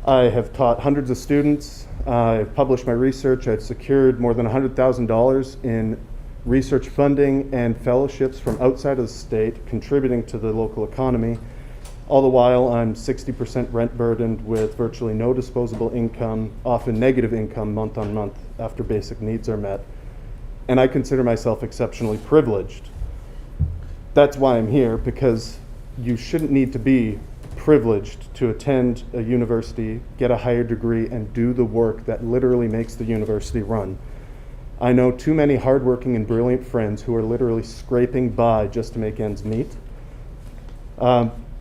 I have taught hundreds of students. I've published my research. I've secured more than $100,000 in research funding and fellowships from outside of the state, contributing to the local economy. All the while, I'm 60% rent burdened with virtually no disposable income, often negative income month on month after basic needs are met. And I consider myself exceptionally privileged. That's why I'm here, because you shouldn't need to be privileged to attend a university, get a higher degree, and do the work that literally makes the university run. I know too many hardworking and brilliant friends who are literally scraping by just to make ends meet.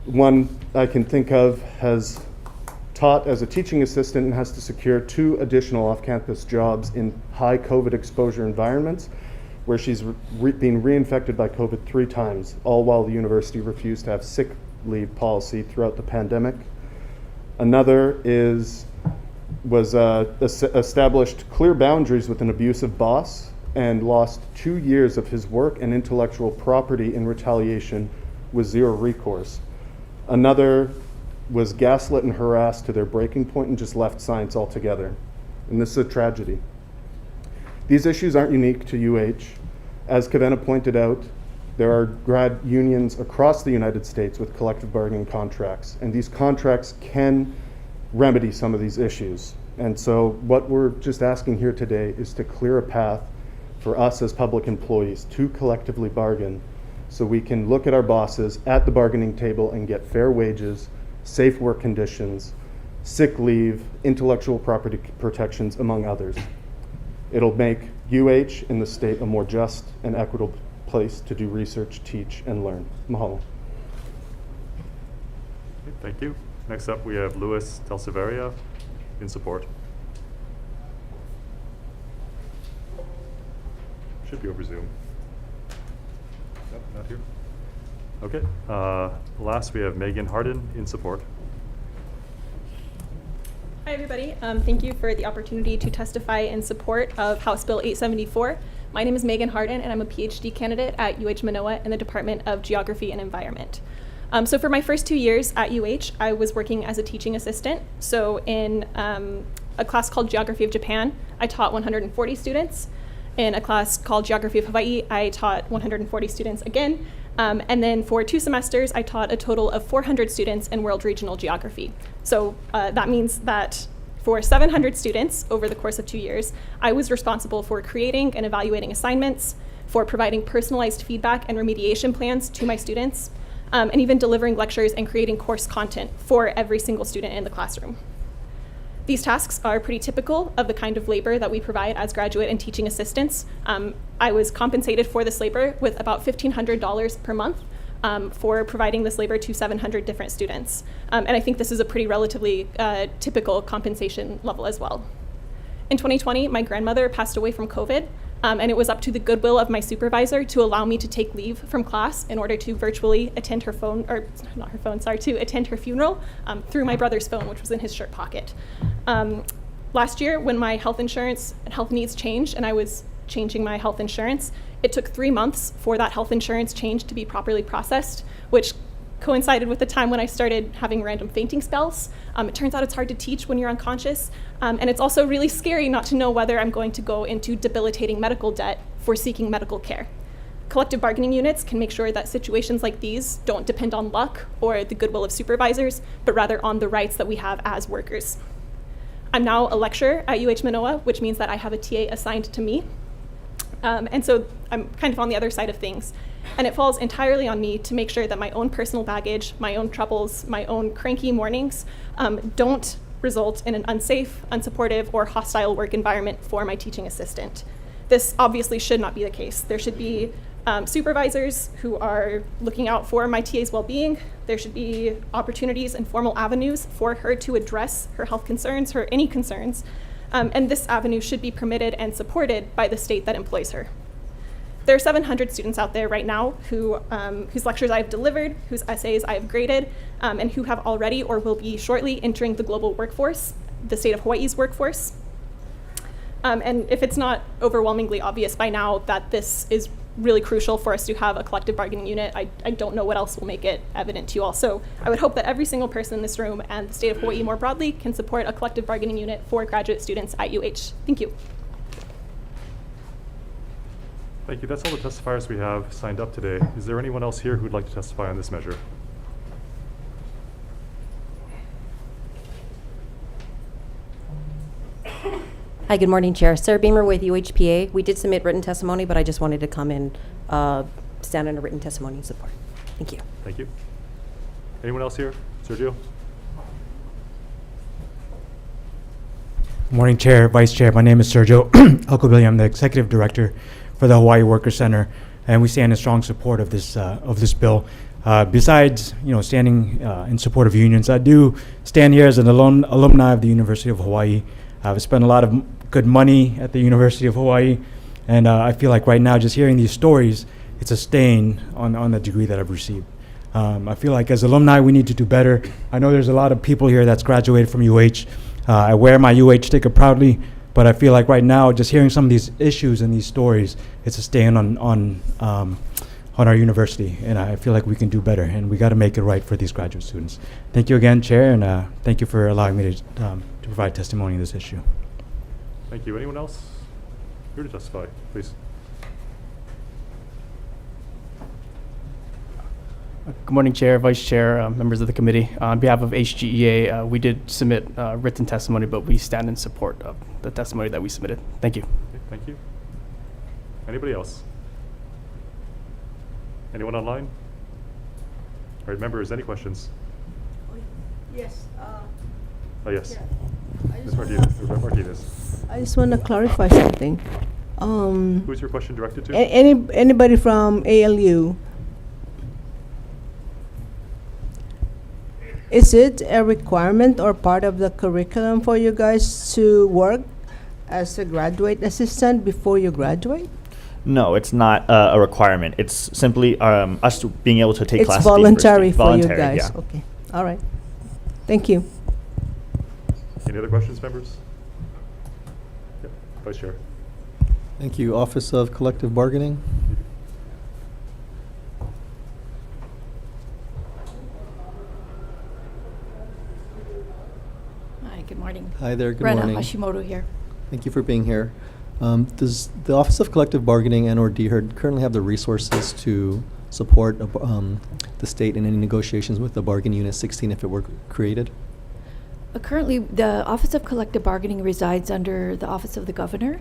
One I can think of has taught as a teaching assistant and has to secure 2 additional off-campus jobs in high COVID exposure environments where she's been reinfected by COVID 3 times, all while the university refused to have sick leave policy throughout the pandemic. Another established clear boundaries with an abusive boss and lost 2 years of his work and intellectual property in retaliation with 0 recourse. Another was gaslit and harassed to their breaking point and just left science altogether. And this is a tragedy. These issues aren't unique to UH. As Kavena pointed out, there are grad unions across the United States with collective bargaining contracts, and these contracts can remedy some of these issues. And so what we're just asking here today is to clear a path for us as public employees to collectively bargain so we can look at our bosses at the bargaining table and get fair wages, safe work conditions, sick leave, intellectual property protections, among others. It'll make UH in the state a more just and equitable place to do research, teach, and learn. Mahalo. Okay, thank you. Next up, we have Luis Del Severia in support. Should be over Zoom. Nope, not here. Okay. Last, we have Megan Harden in support. Hi, everybody. Thank you for the opportunity to testify in support of House Bill 874. My name is Megan Harden, and I'm a PhD candidate at UH Manoa in the Department of Geography and Environment. So for my first 2 years at UH, I was working as a teaching assistant. So in a class called Geography of Japan, I taught 140 students. In a class called Geography of Hawaii, I taught 140 students again. And then for 2 semesters, I taught a total of 400 students in World Regional Geography. So that means that for 700 students over the course of 2 years, I was responsible for creating and evaluating assignments, for providing personalized feedback and remediation plans to my students, and even delivering lectures and creating course content for every single student in the classroom. These tasks are pretty typical of the kind of labor that we provide as graduate and teaching assistants. I was compensated for this labor with about $1,500 per month for providing this labor to 700 different students. And I think this is a pretty relatively typical compensation level as well. In 2020, my grandmother passed away from COVID, and it was up to the goodwill of my supervisor to allow me to take leave from class in order to virtually attend her to attend her funeral through my brother's phone, which was in his shirt pocket. Last year, when my health insurance and health needs changed and I was changing my health insurance, it took 3 months for that health insurance change to be properly processed, which coincided with the time when I started having random fainting spells. It turns out it's hard to teach when you're unconscious, and it's also really scary not to know whether I'm going to go into debilitating medical debt for seeking medical care. Collective bargaining units can make sure that situations like these don't depend on luck or the goodwill of supervisors, but rather on the rights that we have as workers. I'm now a lecturer at UH Manoa, which means that I have a TA assigned to me. And so I'm kind of on the other side of things. And it falls entirely on me to make sure that my own personal baggage, my own troubles, my own cranky mornings don't result in an unsafe, unsupportive, or hostile work environment for my teaching assistant. This obviously should not be the case. There should be supervisors who are looking out for my TA's well-being. There should be opportunities and formal avenues for her to address her health concerns, her any concerns, and this avenue should be permitted and supported by the state that employs her. There are 700 students out there right now who, whose lectures I've delivered, whose essays I have graded, and who have already or will be shortly entering the global workforce, the state of Hawaii's workforce. And if it's not overwhelmingly obvious by now that this is really crucial for us to have a collective bargaining unit, I don't know what else will make it evident to you all. So I would hope that every single person in this room and the state of Hawaii more broadly can support a collective bargaining unit for graduate students at UH. Thank you. Thank you. That's all the testifiers we have signed up today. Is there anyone else here who'd like to testify on this measure? Hi, good morning, Chair. Sarah Beamer with UHPA. We did submit written testimony, but I just wanted to come and stand on a written testimony in support. Thank you. Thank you. Anyone else here? Sergio? Morning, Chair, Vice Chair. My name is Sergio Alcobili. I'm the Executive Director for the Hawaii Worker Center, and we stand in strong support of this bill. Besides, standing in support of unions, I do stand here as an alumni of the University of Hawaii. I've spent a lot of good money at the University of Hawaii, and I feel like right now, just hearing these stories, it's a stain on the degree that I've received. I feel like as alumni, we need to do better. I know there's a lot of people here that's graduated from UH. I wear my UH sticker proudly, but I feel like right now, just hearing some of these issues and these stories, it's a stain on our university, and I feel like we can do better, and we got to make it right for these graduate students. Thank you again, Chair, and thank you for allowing me to provide testimony on this issue. Thank you. Anyone else here to testify, please? Good morning, Chair, Vice Chair, members of the committee. On behalf of HGEA, we did submit written testimony, but we stand in support of the testimony that we submitted. Thank you. Okay, thank you. Anybody else? Anyone online? All right, members, any questions? Yes. Oh, yes. Yeah. Ms. Martinez. I just want to clarify something. Who's your question directed to? Anybody from ALU? Is it a requirement or part of the curriculum for you guys to work as a graduate assistant before you graduate? No, it's not a requirement. It's simply us being able to take classes. It's voluntary for you Voluntary, guys. yeah. Okay. All right. Thank you. Any other questions, members? Yep. Vice Chair. Thank you. Office of Collective Bargaining. Hi, good morning. Hi there, good Brenna morning. Hashimoto here. Thank you for being here. Does the Office of Collective Bargaining and/or DHERD currently have the resources to support the state in any negotiations with the Bargain Unit 16 if it were created? Currently, the Office of Collective Bargaining resides under the Office of the Governor,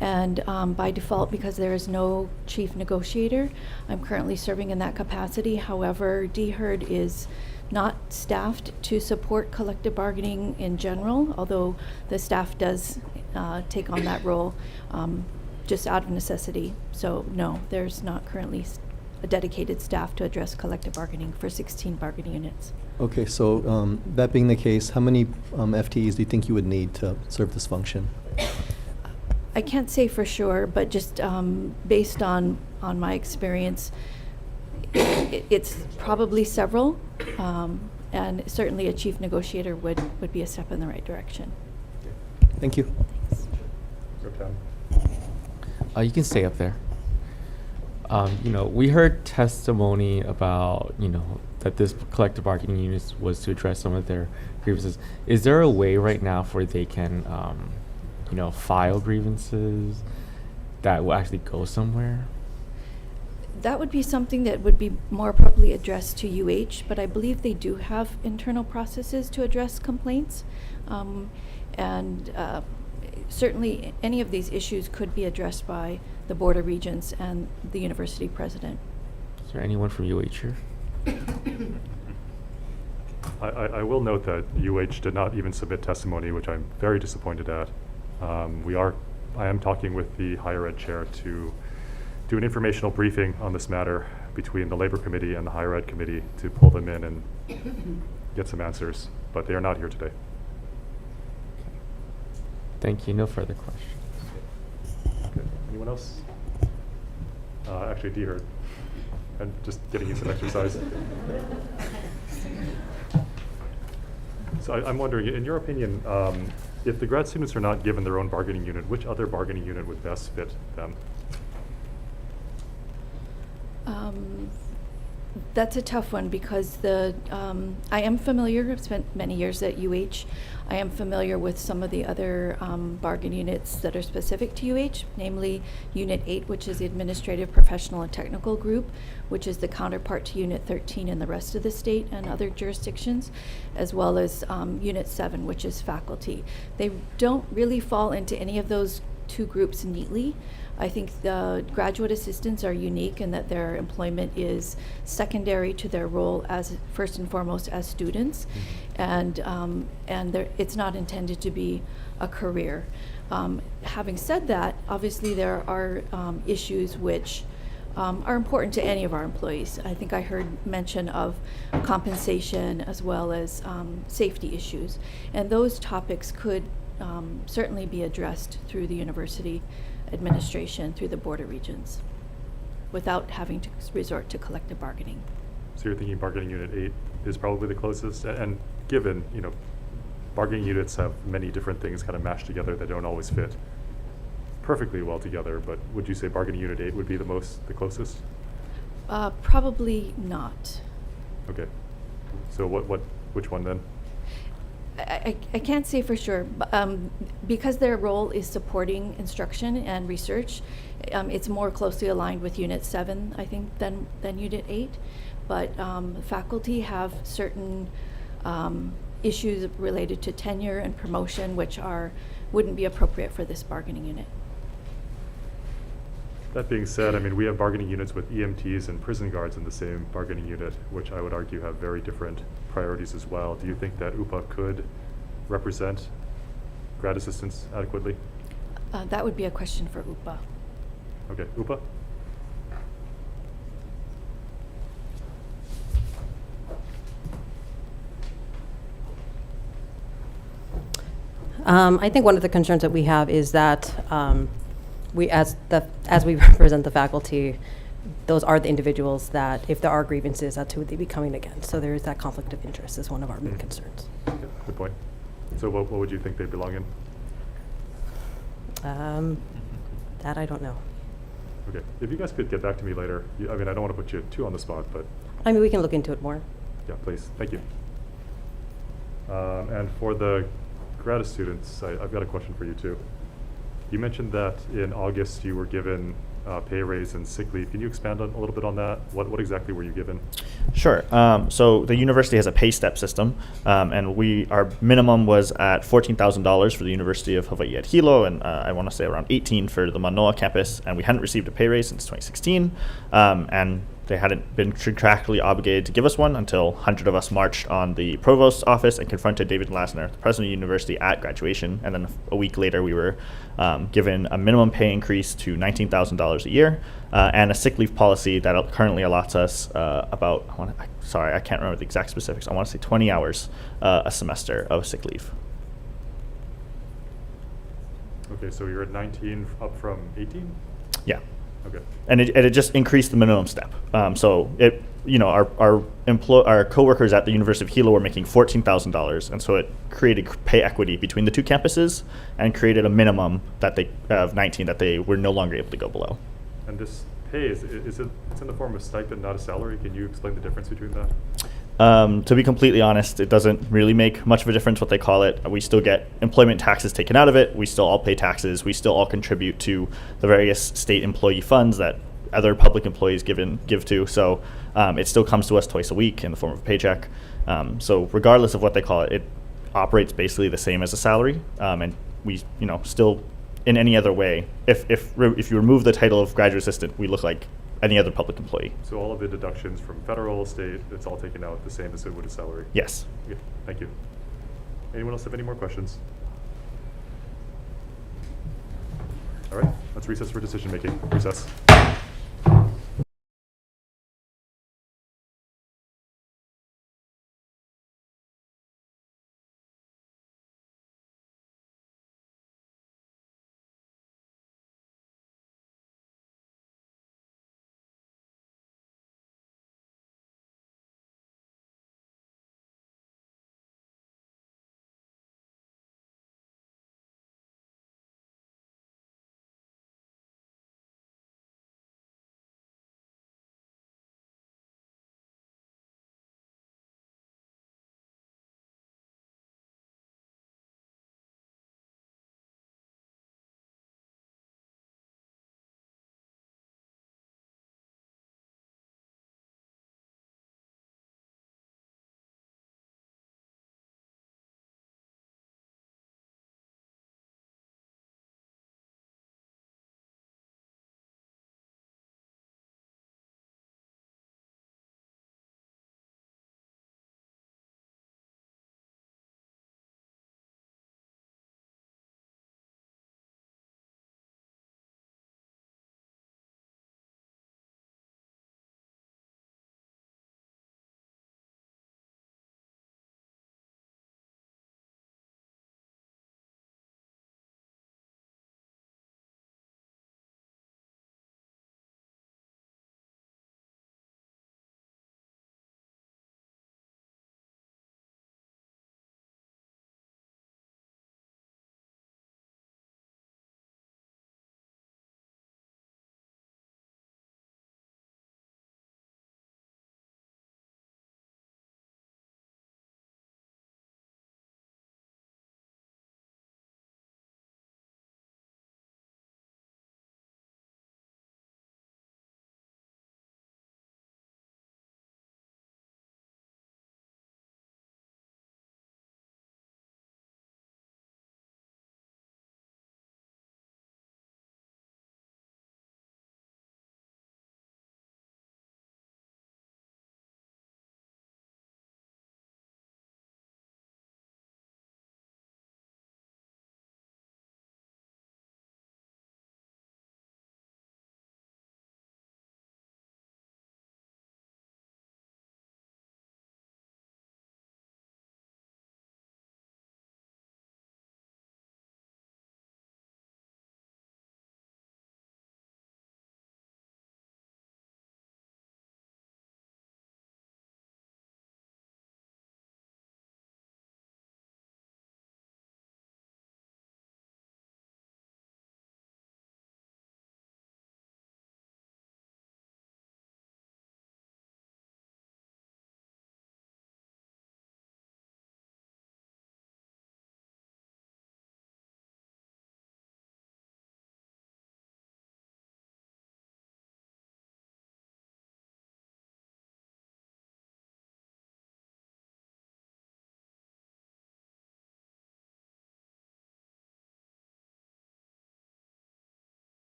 and by default, because there is no chief negotiator, I'm currently serving in that capacity. However, DHERD is not staffed to support collective bargaining in general, although the staff does take on that role just out of necessity. So no, there's not currently a dedicated staff to address collective bargaining for 16 bargaining units. Okay, so that being the case, how many FTEs do you think you would need to serve this function? I can't say for sure, but just based on my experience, it's probably several, and certainly a chief negotiator would be a step in the right direction. Thank you. You can stay up there. We heard testimony about, that this collective bargaining unit was to address some of their grievances. Is there a way right now for they can, file grievances that will actually go somewhere? That would be something that would be more appropriately addressed to UH, but I believe they do have internal processes to address complaints. And certainly any of these issues could be addressed by the Board of Regents and the university president. Is there anyone from UH here? I will note that UH did not even submit testimony, which I'm very disappointed at. We are I am talking with the higher ed chair to do an informational briefing on this matter between the Labor Committee and the Higher Ed Committee to pull them in and get some answers, but they are not here today. Thank you. No further questions. Okay. Anyone else? Actually, Dee-Herd. And just getting you some exercise. So I'm wondering, in your opinion, if the grad students are not given their own bargaining unit, which other bargaining unit would best fit them? That's a tough one because I am familiar, I've spent many years at UH. I am familiar with some of the other bargain units that are specific to UH, namely Unit 8, which is the Administrative, Professional, and Technical Group, which is the counterpart to Unit 13 in the rest of the state and other jurisdictions, as well as Unit 7, which is faculty. They don't really fall into any of those two groups neatly. I think the graduate assistants are unique in that their employment is secondary to their role as first and foremost as students, and it's not intended to be a career. Having said that, obviously there are issues which are important to any of our employees. I think I heard mention of compensation as well as safety issues, and those topics could certainly be addressed through the university administration, through the Board of Regents, without having to resort to collective bargaining. So you're thinking bargaining unit 8 is probably the closest, and given, bargaining units have many different things kind of mashed together that don't always fit perfectly well together, but would you say bargaining unit 8 would be the closest? Probably not. Okay. So which one then? I can't say for sure, but, because their role is supporting instruction and research, it's more closely aligned with Unit 7, I think, than Unit 8. But faculty have certain issues related to tenure and promotion, which wouldn't be appropriate for this bargaining unit. That being said, we have bargaining units with EMTs and prison guards in the same bargaining unit, which I would argue have very different priorities as well. Do you think that UPA could represent grad assistants adequately? That would be a question for UPA. Okay, UPA? I think one of the concerns that we have is that as we represent the faculty, those are the individuals that, if there are grievances, that's who they'd be coming against. So there is that conflict of interest is one of our main concerns. Okay, good point. So what would you think they belong in? That I don't know. Okay, if you guys could get back to me later. I don't want to put you too on the spot, but. We can look into it more. Yeah, please. Thank you. And for the grad students, I've got a question for you too. You mentioned that in August you were given pay raise and sick leave. Can you expand a little bit on that? What exactly were you given? Sure. So the university has a pay step system, and our minimum was at $14,000 for the University of Hawaii at Hilo, and I want to say around 18 for the Manoa campus, and we hadn't received a pay raise since 2016, and they hadn't been contractually obligated to give us one until 100 of us marched on the provost's office and confronted David Lasner, the president of the university, at graduation. And then a week later, we were given a minimum pay increase to $19,000 a year and a sick leave policy that currently allots us about, I can't remember the exact specifics. I want to say 20 hours a semester of sick leave. Okay, so you're at 19 up from 18? Yeah. Okay. And it just increased the minimum step. So it, our coworkers at the University of Hilo were making $14,000, and so it created pay equity between the two campuses and created a minimum that they of 19 that they were no longer able to go below. And this pay it's in the form of stipend, not a salary. Can you explain the difference between that? To be completely honest, it doesn't really make much of a difference what they call it. We still get employment taxes taken out of it. We still all pay taxes. We still all contribute to the various state employee funds that other public employees give to. So it still comes to us twice a week in the form of a paycheck. So regardless of what they call it, it operates basically the same as a salary. And we, still in any other way, if you remove the title of graduate assistant, we look like any other public employee. So all of the deductions from federal, state, it's all taken out the same as it would a salary? Yes. Okay, thank you. Anyone else have any more questions? All right, let's recess for decision making. Recess.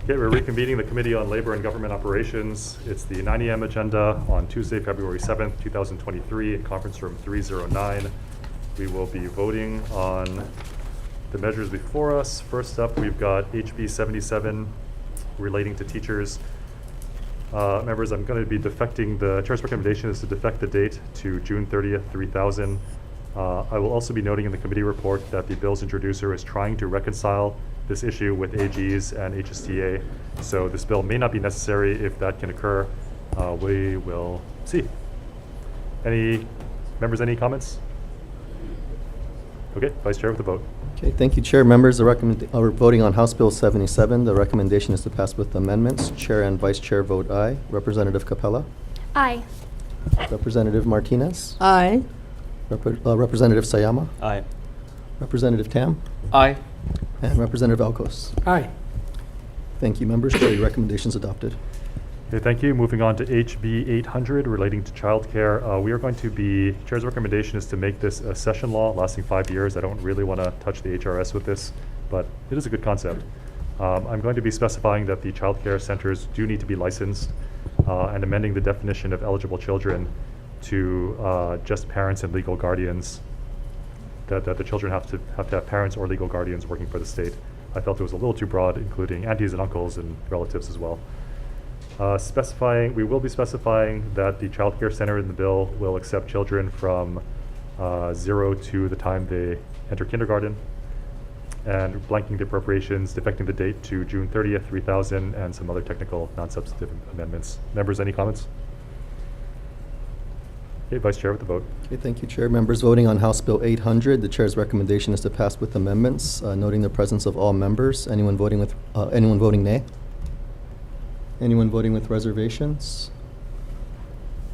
Okay, we're reconvening the Committee on Labor and Government Operations. It's the 9 a.m. agenda on Tuesday, February 7th, 2023 in conference room 309. We will be voting on the measures before us. First up, we've got HB 77 relating to teachers. Members, I'm going to be defecting. The chair's recommendation is to defect the date to June 30th, 3000. I will also be noting in the committee report that the bill's introducer is trying to reconcile this issue with AGs and HSTA, so this bill may not be necessary. If that can occur, we will see. Any members, any comments? Okay, Vice Chair with the vote. Okay, thank you, Chair. Members, we're voting on House Bill 77. The recommendation is to pass with amendments. Chair and Vice Chair vote aye. Representative Capella? Aye. Representative Martinez? Aye. Representative Sayama? Aye. Representative Tam? Aye. And Representative Alcos? Aye. Thank you, members. Chair, your recommendation is adopted. Okay, thank you. Moving on to HB 800 relating to childcare. We are going to be, Chair's recommendation is to make this a session law lasting 5 years. I don't really want to touch the HRS with this, but it is a good concept. I'm going to be specifying that the childcare centers do need to be licensed and amending the definition of eligible children to just parents and legal guardians, that the children have to have parents or legal guardians working for the state. I felt it was a little too broad, including aunties and uncles and relatives as well. We will be specifying that the child care center in the bill will accept children from 0 to the time they enter kindergarten, and blanking the appropriations, defecting the date to June 30th, 3000, and some other technical non-substantive amendments. Members, any comments? Okay, Vice Chair with the vote. Okay, thank you, Chair. Members voting on House Bill 800. The Chair's recommendation is to pass with amendments, noting the presence of all members. Anyone voting nay? Anyone voting with reservations?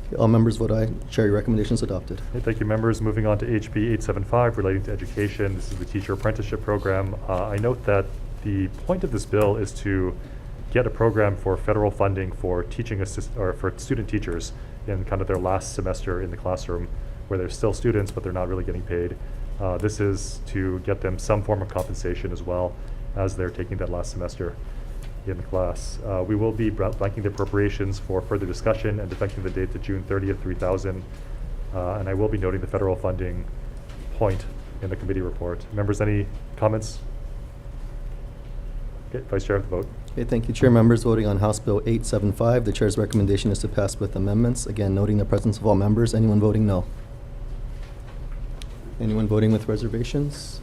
Okay, all members vote aye. Chair, your recommendation is adopted. Okay, thank you, members. Moving on to HB 875 relating to education. This is the teacher apprenticeship program. I note that the point of this bill is to get a program for federal funding for for student teachers in kind of their last semester in the classroom, where they're still students but they're not really getting paid. This is to get them some form of compensation as well as they're taking that last semester in the class. We will be blanking the appropriations for further discussion and defecting the date to June 30th, 3000. And I will be noting the federal funding point in the committee report. Members, any comments? Okay, Vice Chair, have the vote. Okay, thank you, Chair. Members voting on House Bill 875. The Chair's recommendation is to pass with amendments. Again, noting the presence of all members. Anyone voting no? Anyone voting with reservations?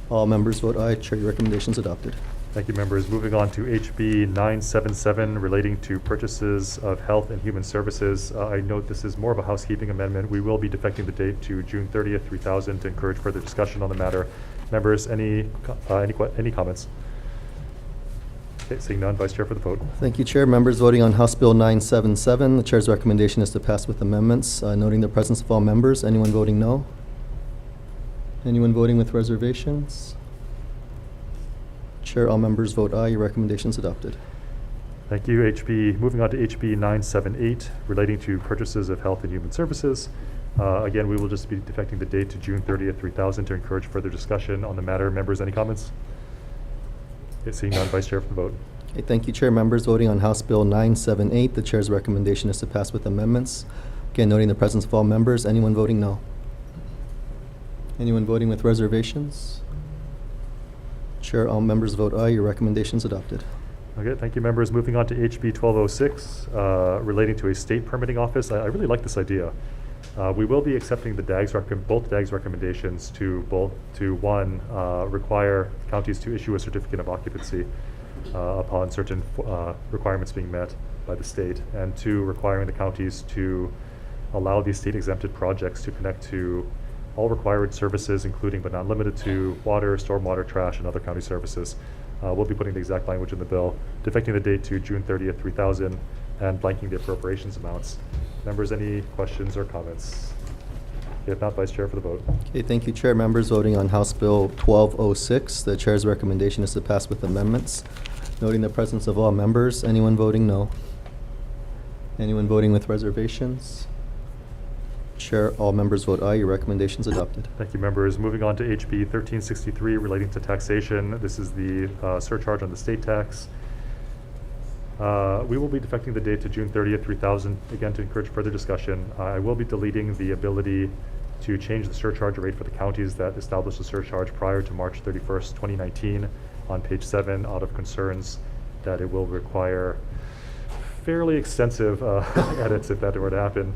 All members vote aye. Chair, your recommendation is adopted. Thank you, members. Moving on to HB 977 relating to purchases of health and human services. I note this is more of a housekeeping amendment. We will be defecting the date to June 30th, 3000 to encourage further discussion on the matter. Members, any comments? Okay, seeing none, Vice Chair for the vote. Thank you, Chair. Members voting on House Bill 977. The Chair's recommendation is to pass with amendments, noting the presence of all members. Anyone voting no? Anyone voting with reservations? Chair, all members vote aye. Your recommendation is adopted. Thank you. Moving on to HB 978 relating to purchases of health and human services. Again, we will just be defecting the date to June 30th, 3000 to encourage further discussion on the matter. Members, any comments? Okay, seeing none, Vice Chair for the vote. Okay, thank you, Chair. Members voting on House Bill 978. The Chair's recommendation is to pass with amendments. Again, noting the presence of all members. Anyone voting no? Anyone voting with reservations? Chair, all members vote aye. Your recommendation is adopted. Okay, thank you, members. Moving on to HB 1206 relating to a state permitting office. I really like this idea. We will be accepting the both DAG's recommendations to one, require counties to issue a certificate of occupancy upon certain requirements being met by the state, and two, requiring the counties to allow these state exempted projects to connect to all required services, including but not limited to water, stormwater, trash, and other county services. We'll be putting the exact language in the bill, defecting the date to June 30th, 3000, and blanking the appropriations amounts. Members, any questions or comments? If not, Vice Chair for the vote. Okay, thank you, Chair. Members voting on House Bill 1206. The Chair's recommendation is to pass with amendments, noting the presence of all members. Anyone voting no? Anyone voting with reservations? Chair, all members vote aye. Your recommendation is adopted. Thank you, members. Moving on to HB 1363 relating to taxation. This is the surcharge on the state tax. We will be defecting the date to June 30th, 3000, again to encourage further discussion. I will be deleting the ability to change the surcharge rate for the counties that established the surcharge prior to March 31st, 2019 on page 7 out of concerns that it will require fairly extensive edits if that were to happen.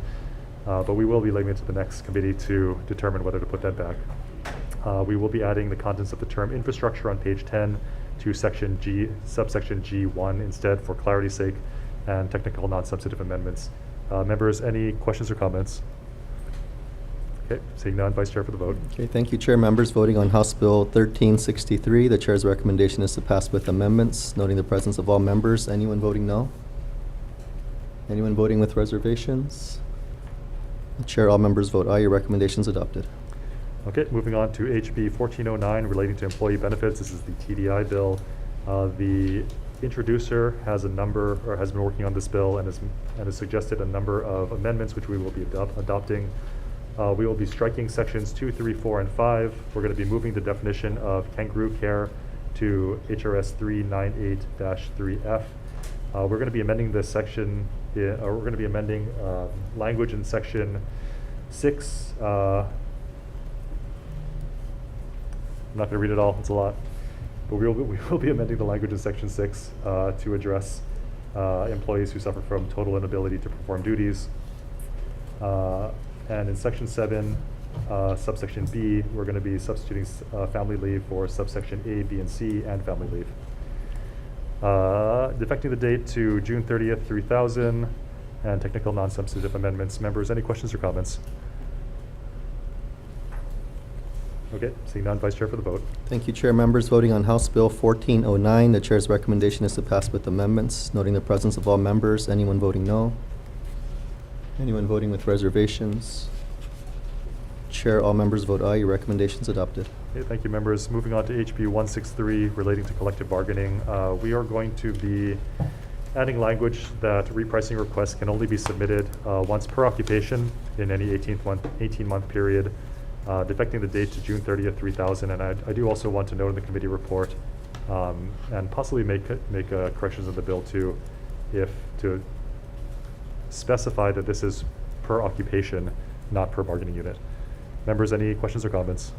But we will be leaving it to the next committee to determine whether to put that back. We will be adding the contents of the term infrastructure on page 10 to section G, subsection G1 instead for clarity's sake, and technical non-substantive amendments. Members, any questions or comments? Okay, seeing none, Vice Chair for the vote. Okay, thank you, Chair. Members voting on House Bill 1363, the Chair's recommendation is to pass with amendments, noting the presence of all members. Anyone voting no? Anyone voting with reservations? Chair, all members vote aye. Your recommendation is adopted. Okay, moving on to HB 1409 relating to employee benefits. This is the TDI bill. The introducer has a number, or has been working on this bill and has suggested a number of amendments which we will be adopting. We will be striking sections 2, 3, 4, and 5. We're going to be moving the definition of kangaroo care to HRS 398-3F. We're going to be amending this section, we're going to be amending language in section 6. I'm not going to read it all, it's a lot. But we will be amending the language in section 6 to address employees who suffer from total inability to perform duties. And in section 7, subsection B, we're going to be substituting family leave for subsection A, B, and C, and family leave. Defecting the date to June 30th, 3000, and technical non-substantive amendments. Members, any questions or comments? Okay, seeing none, Vice Chair for the vote. Thank you, Chair. Members voting on House Bill 1409, the Chair's recommendation is to pass with amendments, noting the presence of all members. Anyone voting no? Anyone voting with reservations? Chair, all members vote aye. Your recommendation is adopted. Okay, thank you, members. Moving on to HB 163 relating to collective bargaining. We are going to be adding language that repricing requests can only be submitted once per occupation in any 18-month period, defecting the date to June 30th, 3000. And I do also want to note in the committee report and possibly make corrections in the bill too, to specify that this is per occupation, not per bargaining unit. Members, any questions or comments?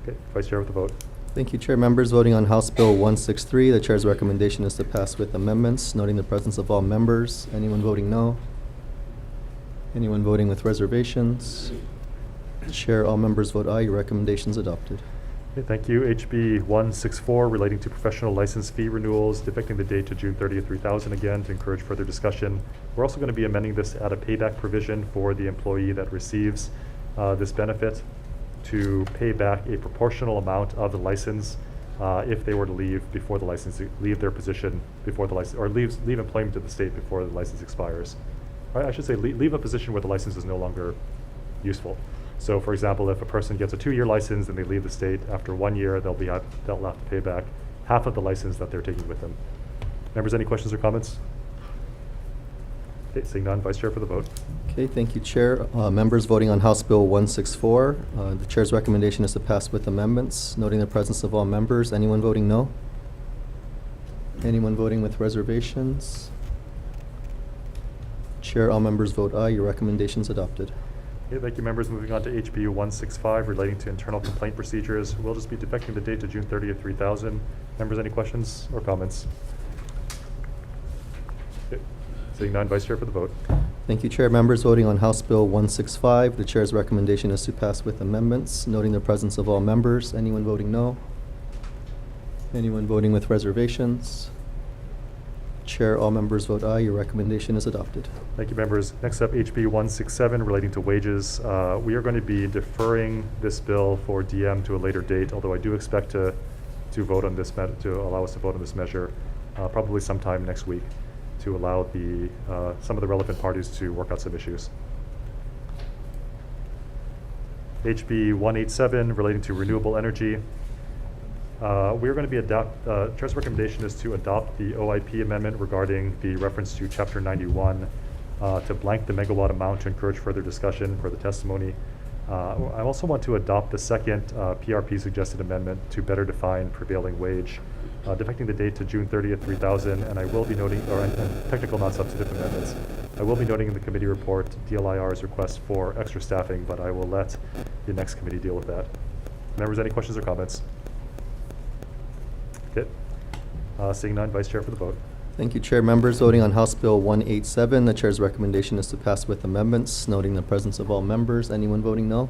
Okay, Vice Chair with the vote. Thank you, Chair. Members voting on House Bill 163, the Chair's recommendation is to pass with amendments, noting the presence of all members. Anyone voting no? Anyone voting with reservations? Chair, all members vote aye. Your recommendation is adopted. Okay, thank you. HB 164 relating to professional license fee renewals, defecting the date to June 30th, 3000 again to encourage further discussion. We're also going to be amending this to add a payback provision for the employee that receives this benefit to pay back a proportional amount of the license if they were to leave before the license, leave their position before the license, or leave employment to the state before the license expires. Or I should say leave a position where the license is no longer useful. So, for example, if a person gets a 2-year license and they leave the state, after 1 year, they'll have to pay back half of the license that they're taking with them. Members, any questions or comments? Okay, seeing none, Vice Chair for the vote. Okay, thank you, Chair. Members voting on House Bill 164, the Chair's recommendation is to pass with amendments, noting the presence of all members. Anyone voting no? Anyone voting with reservations? Chair, all members vote aye. Your recommendation is adopted. Okay, thank you, members. Moving on to HB 165 relating to internal complaint procedures. We'll just be defecting the date to June 30th, 3000. Members, any questions or comments? Okay. Seeing none, Vice Chair for the vote. Thank you, Chair. Members voting on House Bill 165, the Chair's recommendation is to pass with amendments, noting the presence of all members. Anyone voting no? Anyone voting with reservations? Chair, all members vote aye. Your recommendation is adopted. Thank you, members. Next up, HB 167 relating to wages. We are going to be deferring this bill for DM to a later date, although I do expect to vote on this, to allow us to vote on this measure probably sometime next week to allow some of the relevant parties to work out some issues. HB 187 relating to renewable energy. We are going to be Chair's recommendation is to adopt the OIP amendment regarding the reference to Chapter 91 to blank the megawatt amount to encourage further discussion for the testimony. I also want to adopt the second PRP suggested amendment to better define prevailing wage, defecting the date to June 30th, 3000, and I will be noting, and technical non-substantive amendments. I will be noting in the committee report DLIR's request for extra staffing, but I will let the next committee deal with that. Members, any questions or comments? Okay. Seeing none, Vice Chair for the vote. Thank you, Chair. Members voting on House Bill 187, the Chair's recommendation is to pass with amendments, noting the presence of all members. Anyone voting no?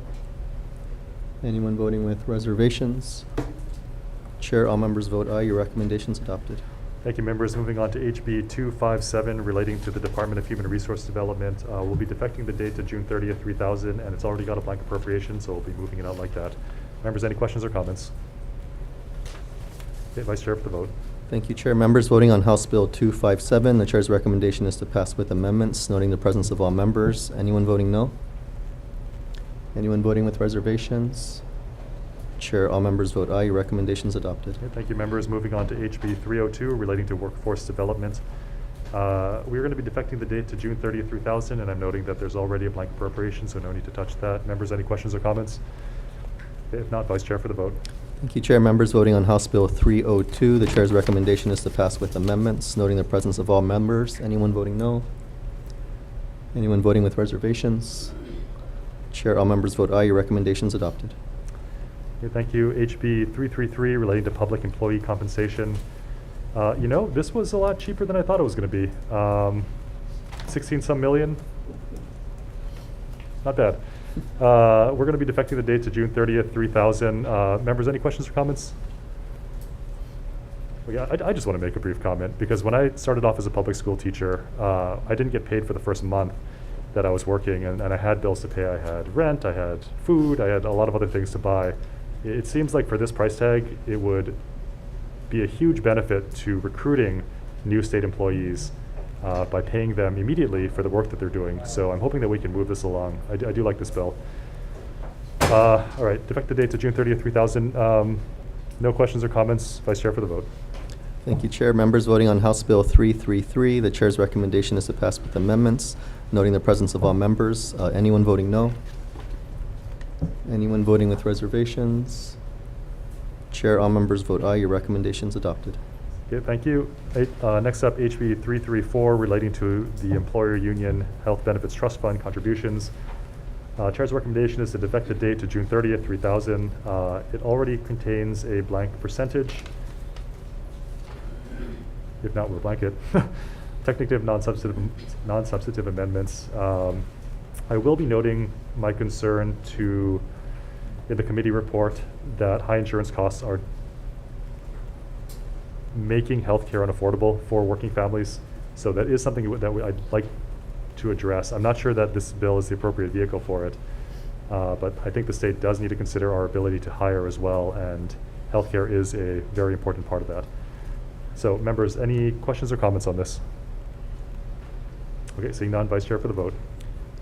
Anyone voting with reservations? Chair, all members vote aye. Your recommendation is adopted. Thank you, members. Moving on to HB 257 relating to the Department of Human Resource Development. We'll be defecting the date to June 30th, 3000, and it's already got a blank appropriation, so we'll be moving it out like that. Members, any questions or comments? Okay, Vice Chair for the vote. Thank you, Chair. Members voting on House Bill 257, the Chair's recommendation is to pass with amendments, noting the presence of all members. Anyone voting no? Anyone voting with reservations? Chair, all members vote aye. Your recommendation is adopted. Okay, thank you, members. Moving on to HB 302 relating to workforce development. We're going to be defecting the date to June 30th, 3000, and I'm noting that there's already a blank appropriation, so no need to touch that. Members, any questions or comments? Okay, if not, Vice Chair for the vote. Thank you, Chair. Members voting on House Bill 302, the Chair's recommendation is to pass with amendments, noting the presence of all members. Anyone voting no? Anyone voting with reservations? Chair, all members vote aye. Your recommendation is adopted. Okay, thank you. HB 333 relating to public employee compensation. You know, this was a lot cheaper than I thought it was going to be. 16 some million. Not bad. We're going to be defecting the date to June 30th, 3000. Members, any questions or comments? Okay, I just want to make a brief comment because when I started off as a public school teacher, I didn't get paid for the first month that I was working, and I had bills to pay. I had rent, I had food, I had a lot of other things to buy. It seems like for this price tag, it would be a huge benefit to recruiting new state employees by paying them immediately for the work that they're doing. So I'm hoping that we can move this along. I do like this bill. All right, defect the date to June 30th, 3000. No questions or comments. Vice Chair for the vote. Thank you, Chair. Members voting on House Bill 333, the Chair's recommendation is to pass with amendments, noting the presence of all members. Anyone voting no? Anyone voting with reservations? Chair, all members vote aye. Your recommendation is adopted. Okay, thank you. Next up, HB 334 relating to the Employer Union Health Benefits Trust Fund contributions. Chair's recommendation is to defect the date to June 30th, 3000. It already contains a blank percentage. If not, we'll blank it. Technical non-substantive amendments. I will be noting my concern in the committee report that high insurance costs are making healthcare unaffordable for working families. So that is something that I'd like to address. I'm not sure that this bill is the appropriate vehicle for it, but I think the state does need to consider our ability to hire as well, and healthcare is a very important part of that. So members, any questions or comments on this? Okay, seeing none, Vice Chair for the vote.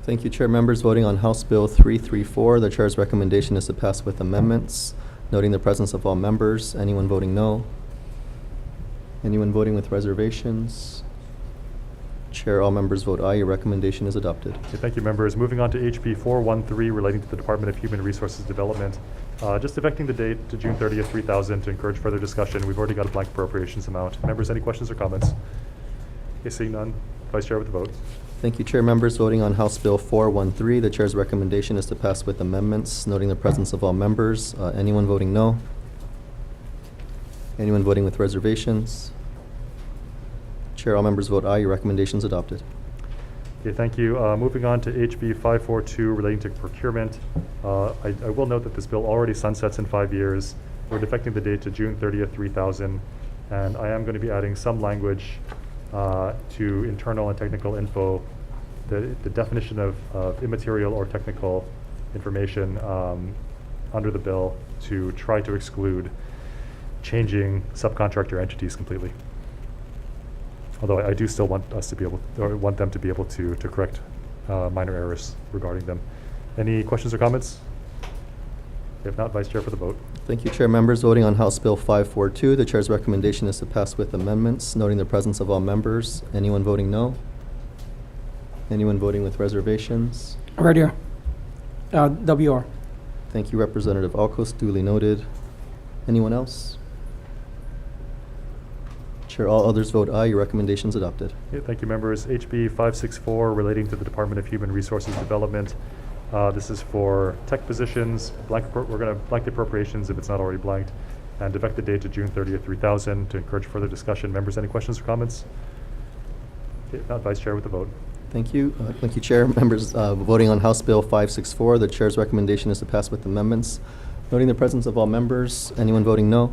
Thank you, Chair. Members voting on House Bill 334, the Chair's recommendation is to pass with amendments, noting the presence of all members. Anyone voting no? Anyone voting with reservations? Chair, all members vote aye. Your recommendation is adopted. Okay, thank you, members. Moving on to HB 413 relating to the Department of Human Resources Development. Just defecting the date to June 30th, 3000 to encourage further discussion. We've already got a blank appropriations amount. Members, any questions or comments? Okay, seeing none. Vice Chair with the vote. Thank you, Chair. Members voting on House Bill 413, the Chair's recommendation is to pass with amendments, noting the presence of all members. Anyone voting no? Anyone voting with reservations? Chair, all members vote aye. Your recommendation is adopted. Okay, thank you. Moving on to HB 542 relating to procurement. I will note that this bill already sunsets in 5 years. We're defecting the date to June 30th, 3000, and I am going to be adding some language to internal and technical info, the definition of immaterial or technical information under the bill to try to exclude changing subcontractor entities completely. Although I do still want us to be able, or want them to be able to correct minor errors regarding them. Any questions or comments? If not, Vice Chair for the vote. Thank you, Chair. Members voting on House Bill 542, the Chair's recommendation is to pass with amendments, noting the presence of all members. Anyone voting no? Anyone voting with reservations? Right here. WR. Thank you, Representative Alcos, duly noted. Anyone else? Chair, all others vote aye. Your recommendation is adopted. Okay, thank you, members. HB 564 relating to the Department of Human Resources Development. This is for tech positions. We're going to blank the appropriations if it's not already blanked, and defect the date to June 30th, 3000 to encourage further discussion. Members, any questions or comments? Okay, if not, Vice Chair with the vote. Thank you. Thank you, Chair. Members voting on House Bill 564, the Chair's recommendation is to pass with amendments. Noting the presence of all members, anyone voting no?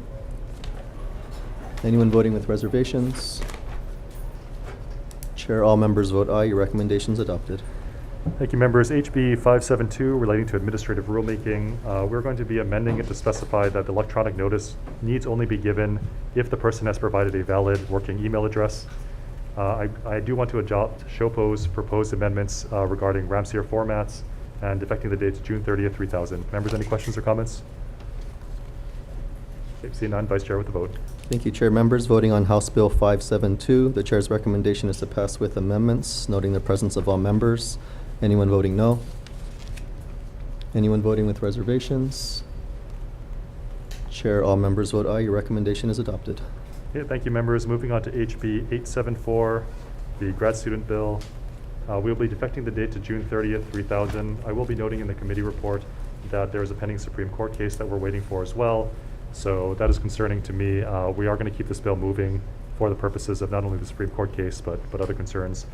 Anyone voting with reservations? Chair, all members vote aye. Your recommendation is adopted. Thank you, members. HB 572 relating to administrative rulemaking. We're going to be amending it to specify that the electronic notice needs only be given if the person has provided a valid working email address. I do want to adopt SHOPO's proposed amendments regarding Ramsey formats and defecting the date to June 30th, 3000. Members, any questions or comments? Okay, seeing none, Vice Chair with the vote. Thank you, Chair. Members voting on House Bill 572, the Chair's recommendation is to pass with amendments, noting the presence of all members. Anyone voting no? Anyone voting with reservations? Chair, all members vote aye. Your recommendation is adopted. Okay, thank you, members. Moving on to HB 874, the grad student bill. We'll be defecting the date to June 30th, 3000. I will be noting in the committee report that there is a pending Supreme Court case that we're waiting for as well. So that is concerning to me. We are going to keep this bill moving for the purposes of not only the Supreme Court case, but other concerns.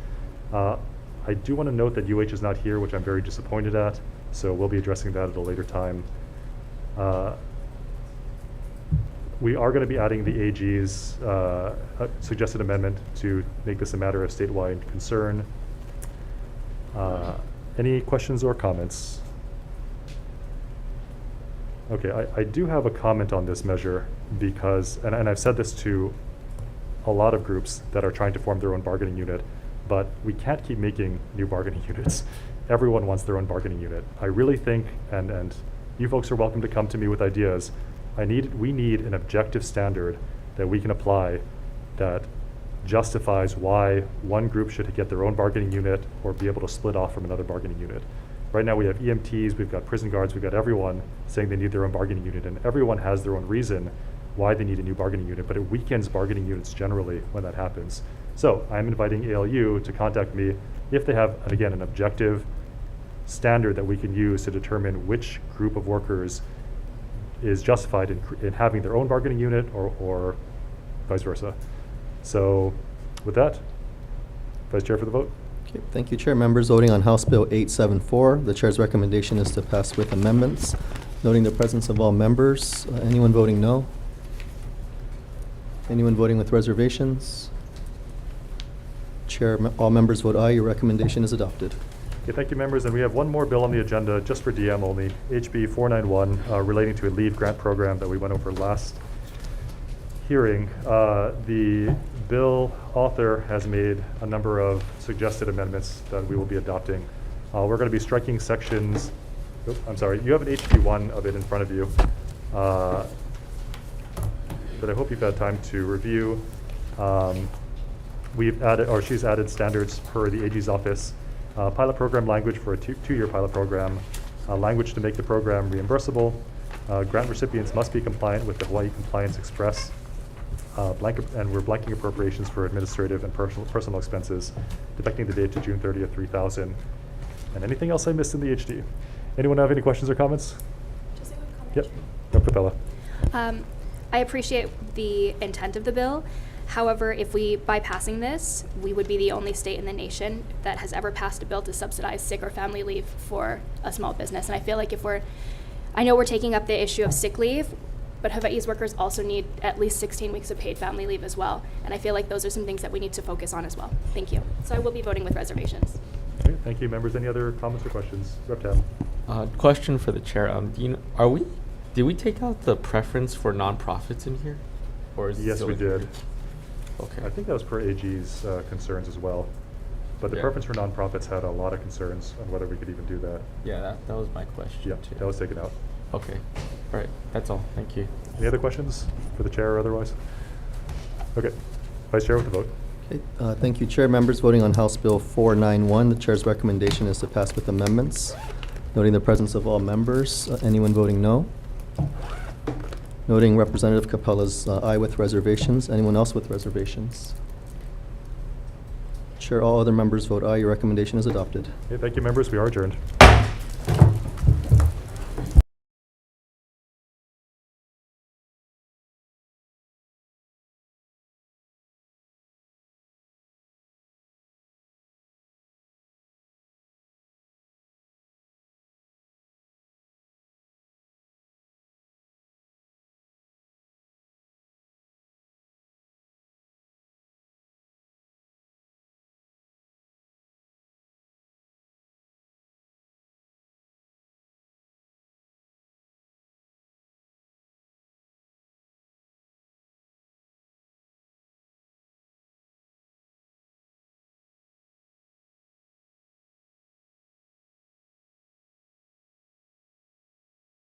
I do want to note that UH is not here, which I'm very disappointed at. So we'll be addressing that at a later time. We are going to be adding the AG's suggested amendment to make this a matter of statewide concern. Any questions or comments? Okay, I do have a comment on this measure because, and I've said this to a lot of groups that are trying to form their own bargaining unit, but we can't keep making new bargaining units. Everyone wants their own bargaining unit. I really think, and you folks are welcome to come to me with ideas, we need an objective standard that we can apply that justifies why one group should get their own bargaining unit or be able to split off from another bargaining unit. Right now we have EMTs, we've got prison guards, we've got everyone saying they need their own bargaining unit, and everyone has their own reason why they need a new bargaining unit, but it weakens bargaining units generally when that happens. So I'm inviting ALU to contact me if they have, again, an objective standard that we can use to determine which group of workers is justified in having their own bargaining unit or vice versa. So with that, Vice Chair for the vote. Okay, thank you, Chair. Members voting on House Bill 874, the Chair's recommendation is to pass with amendments, noting the presence of all members. Anyone voting no? Anyone voting with reservations? Chair, all members vote aye. Your recommendation is adopted. Okay, thank you, members. And we have one more bill on the agenda, just for DM only, HB 491, relating to a leave grant program that we went over last hearing. The bill author has made a number of suggested amendments that we will be adopting. We're going to be striking sections. Oh, I'm sorry, you have an HB1 of it in front of you, but I hope you've had time to review. We've added, or she's added standards per the AG's office. Pilot program language for a two-year pilot program, language to make the program reimbursable. Grant recipients must be compliant with the Hawaii Compliance Express, and we're blanking appropriations for administrative and personal expenses, defecting the date to June 30th, 3000. And anything else I missed in the HD? Anyone have any questions or comments? Just a quick comment. Yep, Dr. Capella. I appreciate the intent of the bill. However, if we, by passing this, we would be the only state in the nation that has ever passed a bill to subsidize sick or family leave for a small business. And I feel like I know we're taking up the issue of sick leave, but Hawaii's workers also need at least 16 weeks of paid family leave as well. And I feel like those are some things that we need to focus on as well. Thank you. So I will be voting with reservations. Okay, thank you, members. Any other comments or questions? Rep. Tam. Question for the chair. Did we take out the preference for nonprofits in here? Or is it yes, still we did. Okay. I think that was per AG's concerns as well. But the preference for nonprofits had a lot of concerns on whether we could even do that. Yeah, that was my question. Yeah, too. that was taken out. Okay. All right. That's all. Thank you. Any other questions for the chair or otherwise? Okay. Vice Chair with the vote. Thank you, Chair. Members voting on House Bill 491, the Chair's recommendation is to pass with amendments. Noting the presence of all members, anyone voting no? Noting Representative Capella's aye with reservations. Anyone else with reservations? Chair, all other members vote aye. Your recommendation is adopted. Okay, thank you, members. We are adjourned.